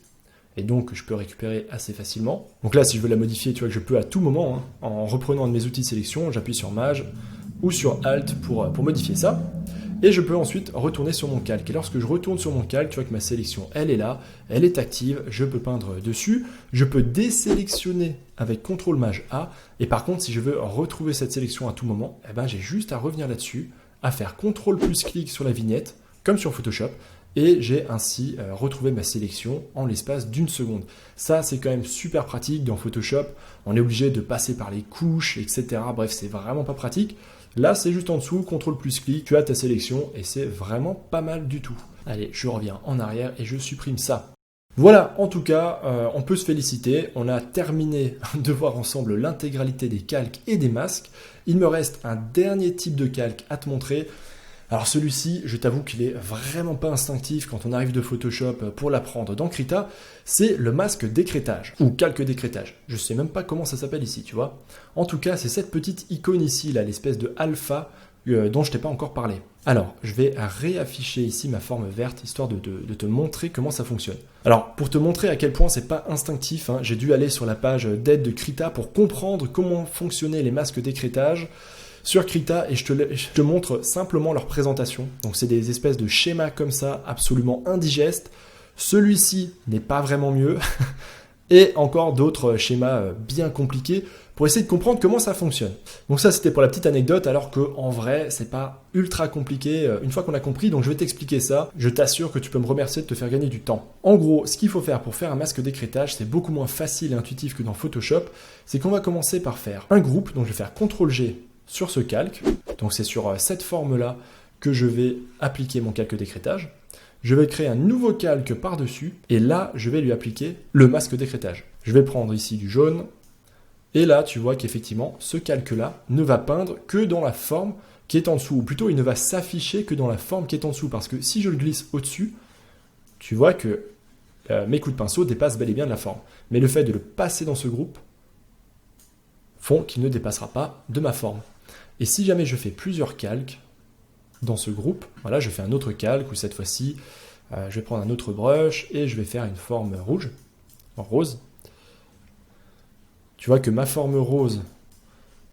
et donc je peux récupérer assez facilement. Donc là, si je veux la modifier, tu vois que je peux à tout moment, en reprenant un de mes outils de sélection, j'appuie sur Maj, ou sur Alt pour modifier ça. Et je peux ensuite retourner sur mon calque. Et lorsque je retourne sur mon calque, tu vois que ma sélection, elle est là, elle est active, je peux peindre dessus. Je peux désélectionner avec CTRL-MAJ-A. Et par contre, si je veux retrouver cette sélection à tout moment, eh ben, j'ai juste à revenir là-dessus, à faire CTRL+clic sur la vignette, comme sur Photoshop. Et j'ai ainsi retrouvé ma sélection en l'espace d'une seconde. Ça, c'est quand même super pratique dans Photoshop. On est obligé de passer par les couches, etc. Bref, c'est vraiment pas pratique. Là, c'est juste en dessous, CTRL+clic, tu as ta sélection et c'est vraiment pas mal du tout. Allez, je reviens en arrière et je supprime ça. Voilà, en tout cas, on peut se féliciter. On a terminé de voir ensemble l'intégralité des calques et des masques. Il me reste un dernier type de calque à te montrer. Alors celui-ci, je t'avoue qu'il est vraiment pas instinctif quand on arrive de Photoshop pour l'apprendre dans Krita, c'est le masque d'écrêtage, ou calque d'écrêtage. Je sais même pas comment ça s'appelle ici, tu vois. En tout cas, c'est cette petite icône ici, là, l'espèce de alpha dont je t'ai pas encore parlé. Alors, je vais réafficher ici ma forme verte, histoire de te montrer comment ça fonctionne. Alors, pour te montrer à quel point c'est pas instinctif, hein, j'ai dû aller sur la page d'aide de Krita pour comprendre comment fonctionnaient les masques d'écrêtage sur Krita, et je te montre simplement leur présentation. Donc c'est des espèces de schémas comme ça, absolument indigestes. Celui-ci n'est pas vraiment mieux. Et encore d'autres schémas bien compliqués pour essayer de comprendre comment ça fonctionne. Donc ça, c'était pour la petite anecdote, alors qu'en vrai, c'est pas ultra compliqué une fois qu'on a compris. Donc je vais t'expliquer ça. Je t'assure que tu peux me remercier de te faire gagner du temps. En gros, ce qu'il faut faire pour faire un masque d'écrêtage, c'est beaucoup moins facile et intuitif que dans Photoshop. C'est qu'on va commencer par faire un groupe. Donc je vais faire CTRL-G sur ce calque. Donc c'est sur cette forme-là que je vais appliquer mon calque d'écrêtage. Je vais créer un nouveau calque par-dessus et là, je vais lui appliquer le masque d'écrêtage. Je vais prendre ici du jaune et là, tu vois qu'effectivement, ce calque-là ne va peindre que dans la forme qui est en dessous, ou plutôt il ne va s'afficher que dans la forme qui est en dessous, parce que si je le glisse au-dessus, tu vois que mes coups de pinceau dépassent bel et bien de la forme. Mais le fait de le passer dans ce groupe font qu'il ne dépassera pas de ma forme. Et si jamais je fais plusieurs calques dans ce groupe, voilà, je fais un autre calque, où cette fois-ci, je vais prendre un autre brush et je vais faire une forme rouge, en rose. Tu vois que ma forme rose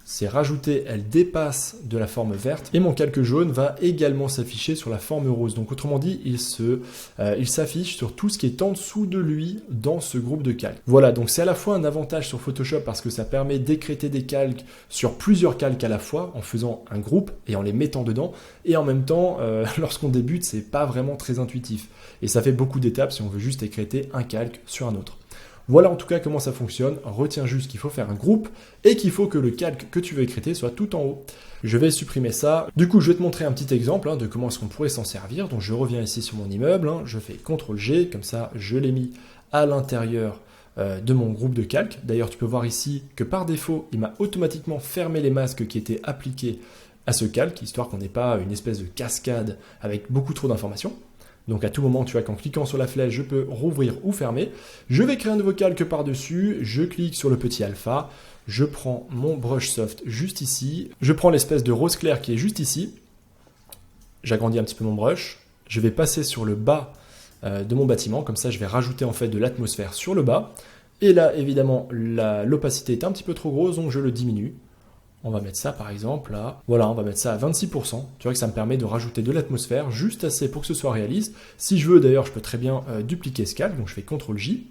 s'est rajoutée, elle dépasse de la forme verte, et mon calque jaune va également s'afficher sur la forme rose. Donc autrement dit, il s'affiche sur tout ce qui est en dessous de lui dans ce groupe de calques. Voilà, donc c'est à la fois un avantage sur Photoshop parce que ça permet d'écrêter des calques sur plusieurs calques à la fois en faisant un groupe et en les mettant dedans, et en même temps, lorsqu'on débute, c'est pas vraiment très intuitif. Et ça fait beaucoup d'étapes si on veut juste écrêter un calque sur un autre. Voilà en tout cas comment ça fonctionne. Retiens juste qu'il faut faire un groupe et qu'il faut que le calque que tu veux écrêter soit tout en haut. Je vais supprimer ça. Du coup, je vais te montrer un petit exemple de comment est-ce qu'on pourrait s'en servir. Donc je reviens ici sur mon immeuble, je fais CTRL-G, comme ça je l'ai mis à l'intérieur de mon groupe de calques. D'ailleurs, tu peux voir ici que par défaut, il m'a automatiquement fermé les masques qui étaient appliqués à ce calque, histoire qu'on n'ait pas une espèce de cascade avec beaucoup trop d'informations. Donc à tout moment, tu vois qu'en cliquant sur la flèche, je peux rouvrir ou fermer. Je vais créer un nouveau calque par-dessus, je clique sur le petit alpha, je prends mon brush soft juste ici, je prends l'espèce de rose clair qui est juste ici, j'agrandis un petit peu mon brush, je vais passer sur le bas de mon bâtiment, comme ça je vais rajouter en fait de l'atmosphère sur le bas, et là évidemment l'opacité est un petit peu trop grosse, donc je le diminue. On va mettre ça par exemple là. Voilà, on va mettre ça à 26%. Tu vois que ça me permet de rajouter de l'atmosphère, juste assez pour que ce soit réaliste. Si je veux d'ailleurs, je peux très bien dupliquer ce calque. Donc je fais CTRL-J.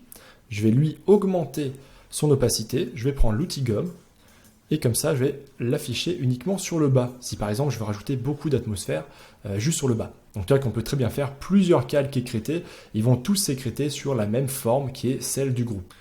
Je vais lui augmenter son opacité. Je vais prendre l'outil gomme. Et comme ça, je vais l'afficher uniquement sur le bas. Si par exemple, je veux rajouter beaucoup d'atmosphère juste sur le bas. Donc tu vois qu'on peut très bien faire plusieurs calques écrêtés. Ils vont tous s'écrêter sur la même forme qui est celle du groupe.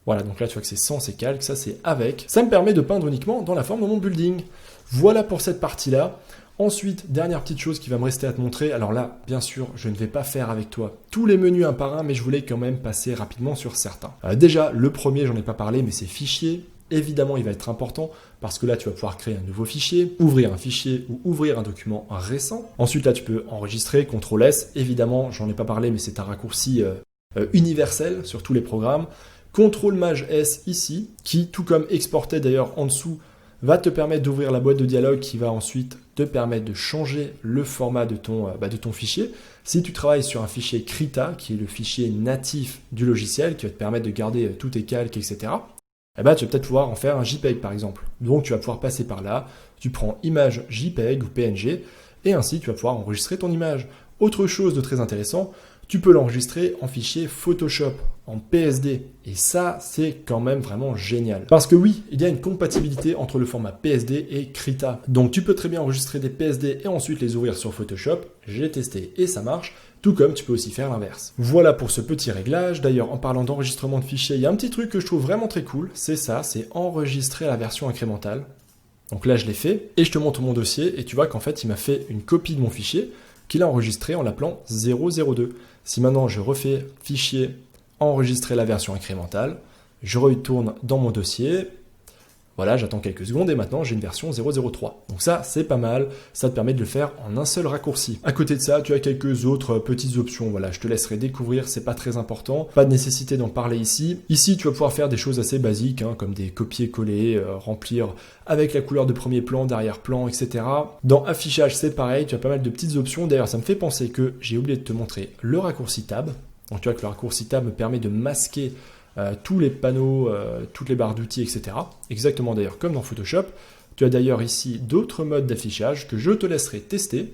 Voilà, donc là tu vois que c'est sans ces calques, ça c'est avec. Ça me permet de peindre uniquement dans la forme de mon building. Voilà pour cette partie-là. Ensuite, dernière petite chose qui va me rester à te montrer. Alors là, bien sûr, je ne vais pas faire avec toi tous les menus un par un, mais je voulais quand même passer rapidement sur certains. Déjà, le premier, j'en ai pas parlé, mais c'est fichier. Évidemment, il va être important parce que là, tu vas pouvoir créer un nouveau fichier, ouvrir un fichier ou ouvrir un document récent. Ensuite, là, tu peux enregistrer, CTRL-S. Évidemment, j'en ai pas parlé, mais c'est un raccourci universel sur tous les programmes. CTRL-MAJ-S ici, qui, tout comme exporter d'ailleurs en dessous, va te permettre d'ouvrir la boîte de dialogue qui va ensuite te permettre de changer le format de ton fichier. Si tu travailles sur un fichier Krita, qui est le fichier natif du logiciel, qui va te permettre de garder tous tes calques, etc., tu vas peut-être pouvoir en faire un JPEG par exemple. Donc tu vas pouvoir passer par là, tu prends image JPEG ou PNG, et ainsi tu vas pouvoir enregistrer ton image. Autre chose de très intéressant, tu peux l'enregistrer en fichier Photoshop, en PSD. Et ça, c'est quand même vraiment génial. Parce que oui, il y a une compatibilité entre le format PSD et Krita. Donc tu peux très bien enregistrer des PSD et ensuite les ouvrir sur Photoshop. J'ai testé et ça marche. Tout comme tu peux aussi faire l'inverse. Voilà pour ce petit réglage. D'ailleurs, en parlant d'enregistrement de fichiers, il y a un petit truc que je trouve vraiment très cool. C'est ça, c'est enregistrer la version incrémentale. Donc là, je l'ai fait. Et je te montre mon dossier. Et tu vois qu'en fait, il m'a fait une copie de mon fichier qu'il a enregistré en l'appelant 002. Si maintenant je refais fichier, enregistrer la version incrémentale, je retourne dans mon dossier, Voilà, j'attends quelques secondes et maintenant j'ai une version 003. Donc ça, c'est pas mal, ça te permet de le faire en un seul raccourci. À côté de ça, tu as quelques autres petites options, voilà, je te laisserai découvrir, c'est pas très important, pas de nécessité d'en parler ici. Ici, tu vas pouvoir faire des choses assez basiques, hein, comme des copier-coller, remplir avec la couleur de premier plan, d'arrière-plan, etc. Dans affichage, c'est pareil, tu as pas mal de petites options. D'ailleurs, ça me fait penser que j'ai oublié de te montrer le raccourci tab. Donc tu vois que le raccourci tab me permet de masquer tous les panneaux, toutes les barres d'outils, etc. Exactement d'ailleurs comme dans Photoshop. Tu as d'ailleurs ici d'autres modes d'affichage que je te laisserai tester.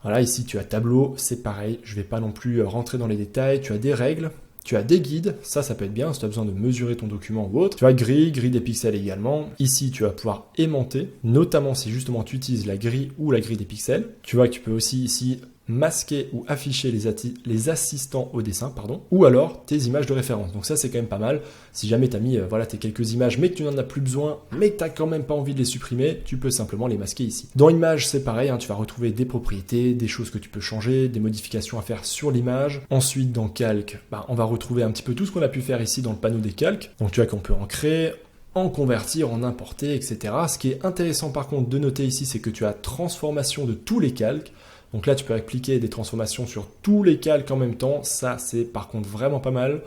Voilà, ici tu as tableau, c'est pareil, je ne vais pas non plus rentrer dans les détails. Tu as des règles, tu as des guides, ça peut être bien si tu as besoin de mesurer ton document ou autre. Tu as grille des pixels également. Ici tu vas pouvoir aimanter, notamment si justement tu utilises la grille ou la grille des pixels. Tu vois que tu peux aussi ici masquer ou afficher les assistants au dessin, ou alors tes images de référence. Donc ça, c'est quand même pas mal. Si jamais tu as mis tes quelques images, mais que tu n'en as plus besoin, mais que tu n'as quand même pas envie de les supprimer, tu peux simplement les masquer ici. Dans Images, c'est pareil, hein, tu vas retrouver des propriétés, des choses que tu peux changer, des modifications à faire sur l'image. Ensuite, dans Calque, on va retrouver un petit peu tout ce qu'on a pu faire ici dans le panneau des calques. Donc tu vois qu'on peut en créer, en convertir, en importer, etc. Ce qui est intéressant par contre de noter ici, c'est que tu as transformation de tous les calques. Donc là, tu peux appliquer des transformations sur tous les calques en même temps. Ça, c'est par contre vraiment pas mal.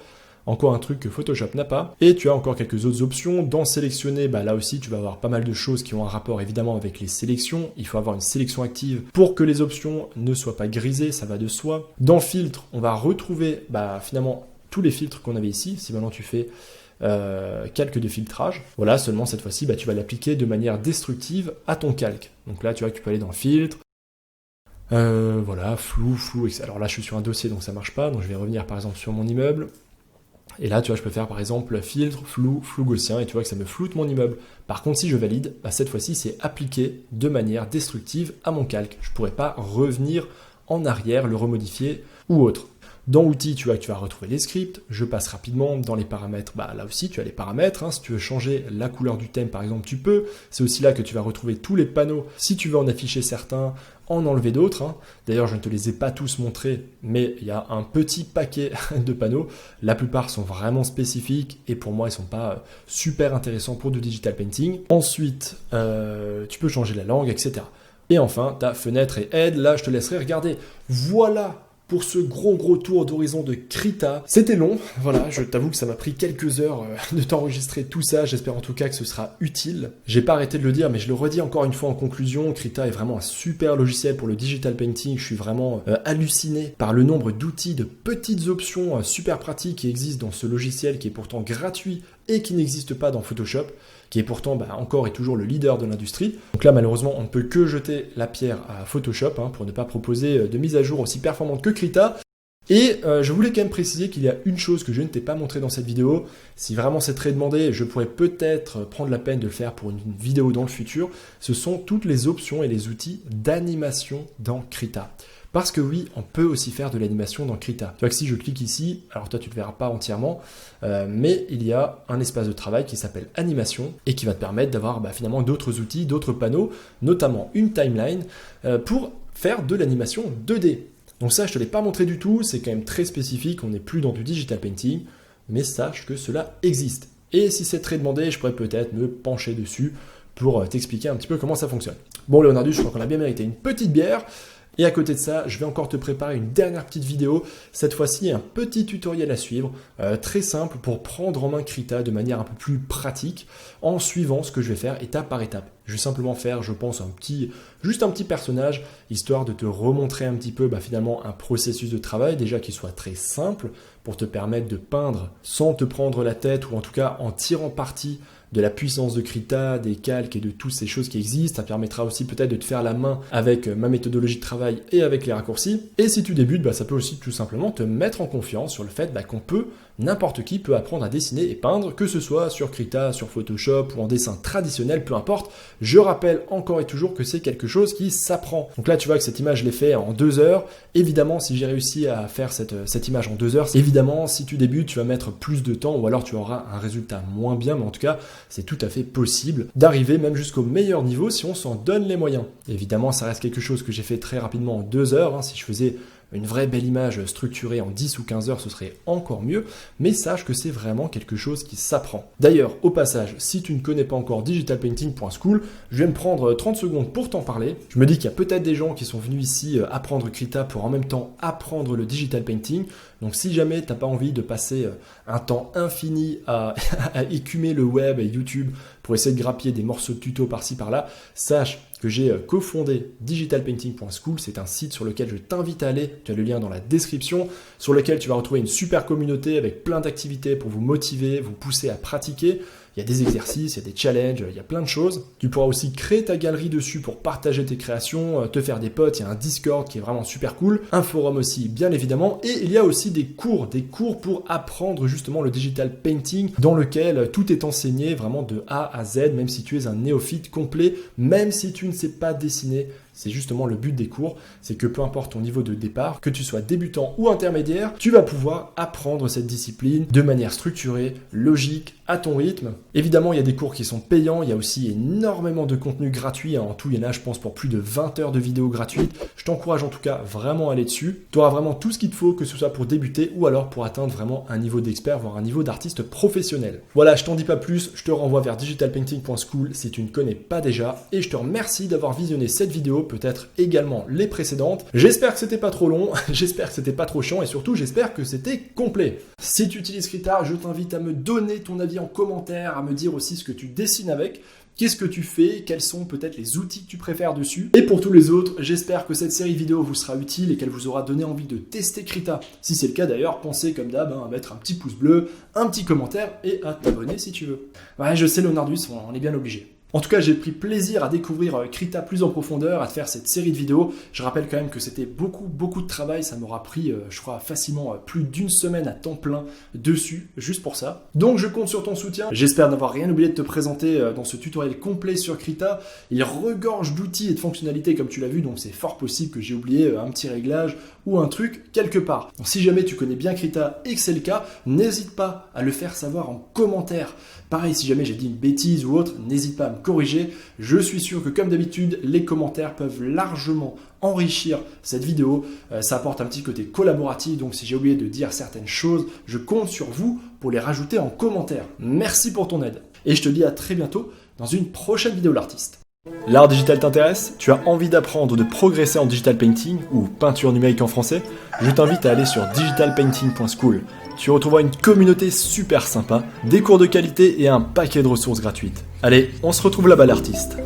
Encore un truc que Photoshop n'a pas. Et tu as encore quelques autres options. Dans sélectionner, là aussi, tu vas avoir pas mal de choses qui ont un rapport évidemment avec les sélections. Il faut avoir une sélection active pour que les options ne soient pas grisées, ça va de soi. Dans filtre, on va retrouver finalement tous les filtres qu'on avait ici. Si maintenant tu fais calque de filtrage, voilà, seulement cette fois-ci, tu vas l'appliquer de manière destructive à ton calque. Donc là, tu vois que tu peux aller dans filtre. Voilà, flou, etc. Alors là, je suis sur un dossier, donc ça marche pas. Donc je vais revenir par exemple sur mon immeuble. Et là, tu vois, je peux faire par exemple filtre, flou gaussien, et tu vois que ça me floute mon immeuble. Par contre, si je valide, cette fois-ci, c'est appliqué de manière destructive à mon calque. Je pourrais pas revenir en arrière, le remodifier ou autre. Dans Outils, tu vois que tu vas retrouver les scripts. Je passe rapidement dans les paramètres. Là aussi, tu as les paramètres. Si tu veux changer la couleur du thème, par exemple, tu peux. C'est aussi là que tu vas retrouver tous les panneaux. Si tu veux en afficher certains, en enlever d'autres. D'ailleurs, je ne te les ai pas tous montrés, mais il y a un petit paquet de panneaux. La plupart sont vraiment spécifiques et pour moi, ils ne sont pas super intéressants pour du digital painting. Ensuite, tu peux changer la langue, etc. Et enfin, ta fenêtre et aide. Là, je te laisserai regarder. Voilà pour ce gros tour d'horizon de Krita. C'était long, voilà, je t'avoue que ça m'a pris quelques heures de t'enregistrer tout ça, j'espère en tout cas que ce sera utile. J'ai pas arrêté de le dire, mais je le redis encore une fois en conclusion, Krita est vraiment un super logiciel pour le digital painting, je suis vraiment halluciné par le nombre d'outils, de petites options super pratiques qui existent dans ce logiciel qui est pourtant gratuit et qui n'existe pas dans Photoshop, qui est pourtant encore et toujours le leader de l'industrie. Donc là, malheureusement, on ne peut que jeter la pierre à Photoshop pour ne pas proposer de mise à jour aussi performante que Krita. Et je voulais quand même préciser qu'il y a une chose que je ne t'ai pas montré dans cette vidéo. Si vraiment c'est très demandé, je pourrais peut-être prendre la peine de le faire pour une vidéo dans le futur. Ce sont toutes les options et les outils d'animation dans Krita. Parce que oui, on peut aussi faire de l'animation dans Krita. Tu vois que si je clique ici, alors toi tu ne le verras pas entièrement, mais il y a un espace de travail qui s'appelle animation et qui va te permettre d'avoir finalement d'autres outils, d'autres panneaux, notamment une timeline pour faire de l'animation 2D. Donc ça, je ne te l'ai pas montré du tout, c'est quand même très spécifique, on n'est plus dans du digital painting, mais sache que cela existe. Et si c'est très demandé, je pourrais peut-être me pencher dessus pour t'expliquer un petit peu comment ça fonctionne. Bon Leonardus, je crois qu'on a bien mérité une petite bière. Et à côté de ça, je vais encore te préparer une dernière petite vidéo, cette fois-ci un petit tutoriel à suivre, très simple pour prendre en main Krita de manière un peu plus pratique, en suivant ce que je vais faire étape par étape. Je vais simplement faire, je pense, juste un petit personnage, histoire de te remontrer un petit peu finalement un processus de travail, déjà qui soit très simple, pour te permettre de peindre sans te prendre la tête, ou en tout cas en tirant parti de la puissance de Krita, des calques et de toutes ces choses qui existent. Ça permettra aussi peut-être de te faire la main avec ma méthodologie de travail et avec les raccourcis. Et si tu débutes, ça peut aussi tout simplement te mettre en confiance sur le fait n'importe qui peut apprendre à dessiner et peindre, que ce soit sur Krita, sur Photoshop ou en dessin traditionnel, peu importe. Je rappelle encore et toujours que c'est quelque chose qui s'apprend. Donc là, tu vois que cette image, je l'ai fait en 2 heures. Évidemment, si j'ai réussi à faire cette image en 2 heures, évidemment, si tu débutes, tu vas mettre plus de temps ou alors tu auras un résultat moins bien, mais en tout cas, c'est tout à fait possible d'arriver même jusqu'au meilleur niveau si on s'en donne les moyens. Évidemment, ça reste quelque chose que j'ai fait très rapidement en 2 heures. Si je faisais une vraie belle image structurée en 10 ou 15 heures, ce serait encore mieux, mais sache que c'est vraiment quelque chose qui s'apprend. D'ailleurs, au passage, si tu ne connais pas encore digitalpainting.school, je vais me prendre 30 secondes pour t'en parler. Je me dis qu'il y a peut-être des gens qui sont venus ici apprendre Krita pour en même temps apprendre le digital painting. Donc si jamais tu n'as pas envie de passer un temps infini à écumer le web et YouTube pour essayer de grappiller des morceaux de tuto par-ci par-là, sache que j'ai cofondé digitalpainting.school. C'est un site sur lequel je t'invite à aller. Tu as le lien dans la description, sur lequel tu vas retrouver une super communauté avec plein d'activités pour vous motiver, vous pousser à pratiquer. Il y a des exercices, il y a des challenges, il y a plein de choses. Tu pourras aussi créer ta galerie dessus pour partager tes créations, te faire des potes. Il y a un Discord qui est vraiment super cool, un forum aussi bien évidemment, et il y a aussi des cours pour apprendre justement le digital painting dans lequel tout est enseigné vraiment de A à Z, même si tu es un néophyte complet, même si tu ne sais pas dessiner. C'est justement le but des cours, c'est que peu importe ton niveau de départ, que tu sois débutant ou intermédiaire, tu vas pouvoir apprendre cette discipline de manière structurée, logique, à ton rythme. Évidemment, il y a des cours qui sont payants, il y a aussi énormément de contenu gratuit. En tout, il y en a, je pense, pour plus de 20 heures de vidéos gratuites. Je t'encourage en tout cas vraiment à aller dessus. Tu auras vraiment tout ce qu'il te faut, que ce soit pour débuter ou alors pour atteindre vraiment un niveau d'expert, voire un niveau d'artiste professionnel. Voilà, je t'en dis pas plus, je te renvoie vers digitalpainting.school si tu ne connais pas déjà. Et je te remercie d'avoir visionné cette vidéo, peut-être également les précédentes. J'espère que c'était pas trop long, j'espère que c'était pas trop chiant et surtout j'espère que c'était complet. Si tu utilises Krita, je t'invite à me donner ton avis en commentaire, à me dire aussi ce que tu dessines avec. Qu'est-ce que tu fais? Quels sont peut-être les outils que tu préfères dessus? Et pour tous les autres, j'espère que cette série vidéo vous sera utile et qu'elle vous aura donné envie de tester Krita. Si c'est le cas d'ailleurs, pensez comme d'hab à mettre un petit pouce bleu, un petit commentaire et à t'abonner si tu veux. Ouais, je sais Leonardus, on est bien obligé. En tout cas, j'ai pris plaisir à découvrir Krita plus en profondeur, à te faire cette série de vidéos. Je rappelle quand même que c'était beaucoup de travail. Ça m'aura pris, je crois, facilement plus d'une semaine à temps plein dessus, juste pour ça. Donc, je compte sur ton soutien. J'espère n'avoir rien oublié de te présenter dans ce tutoriel complet sur Krita. Il regorge d'outils et de fonctionnalités, comme tu l'as vu, donc c'est fort possible que j'ai oublié un petit réglage ou un truc quelque part. Donc, si jamais tu connais bien Krita et que c'est le cas, n'hésite pas à le faire savoir en commentaire. Pareil, si jamais j'ai dit une bêtise ou autre, n'hésite pas à me corriger. Je suis sûr que comme d'habitude, les commentaires peuvent largement enrichir cette vidéo. Ça apporte un petit côté collaboratif, donc si j'ai oublié de dire certaines choses, je compte sur vous pour les rajouter en commentaire. Merci pour ton aide. Et je te dis à très bientôt dans une prochaine vidéo de l'artiste. L'art digital t'intéresse? Tu as envie d'apprendre, de progresser en digital painting ou peinture numérique en français? Je t'invite à aller sur digitalpainting.school. Tu retrouveras une communauté super sympa, des cours de qualité et un paquet de ressources gratuites. Allez, on se retrouve là-bas l'artiste.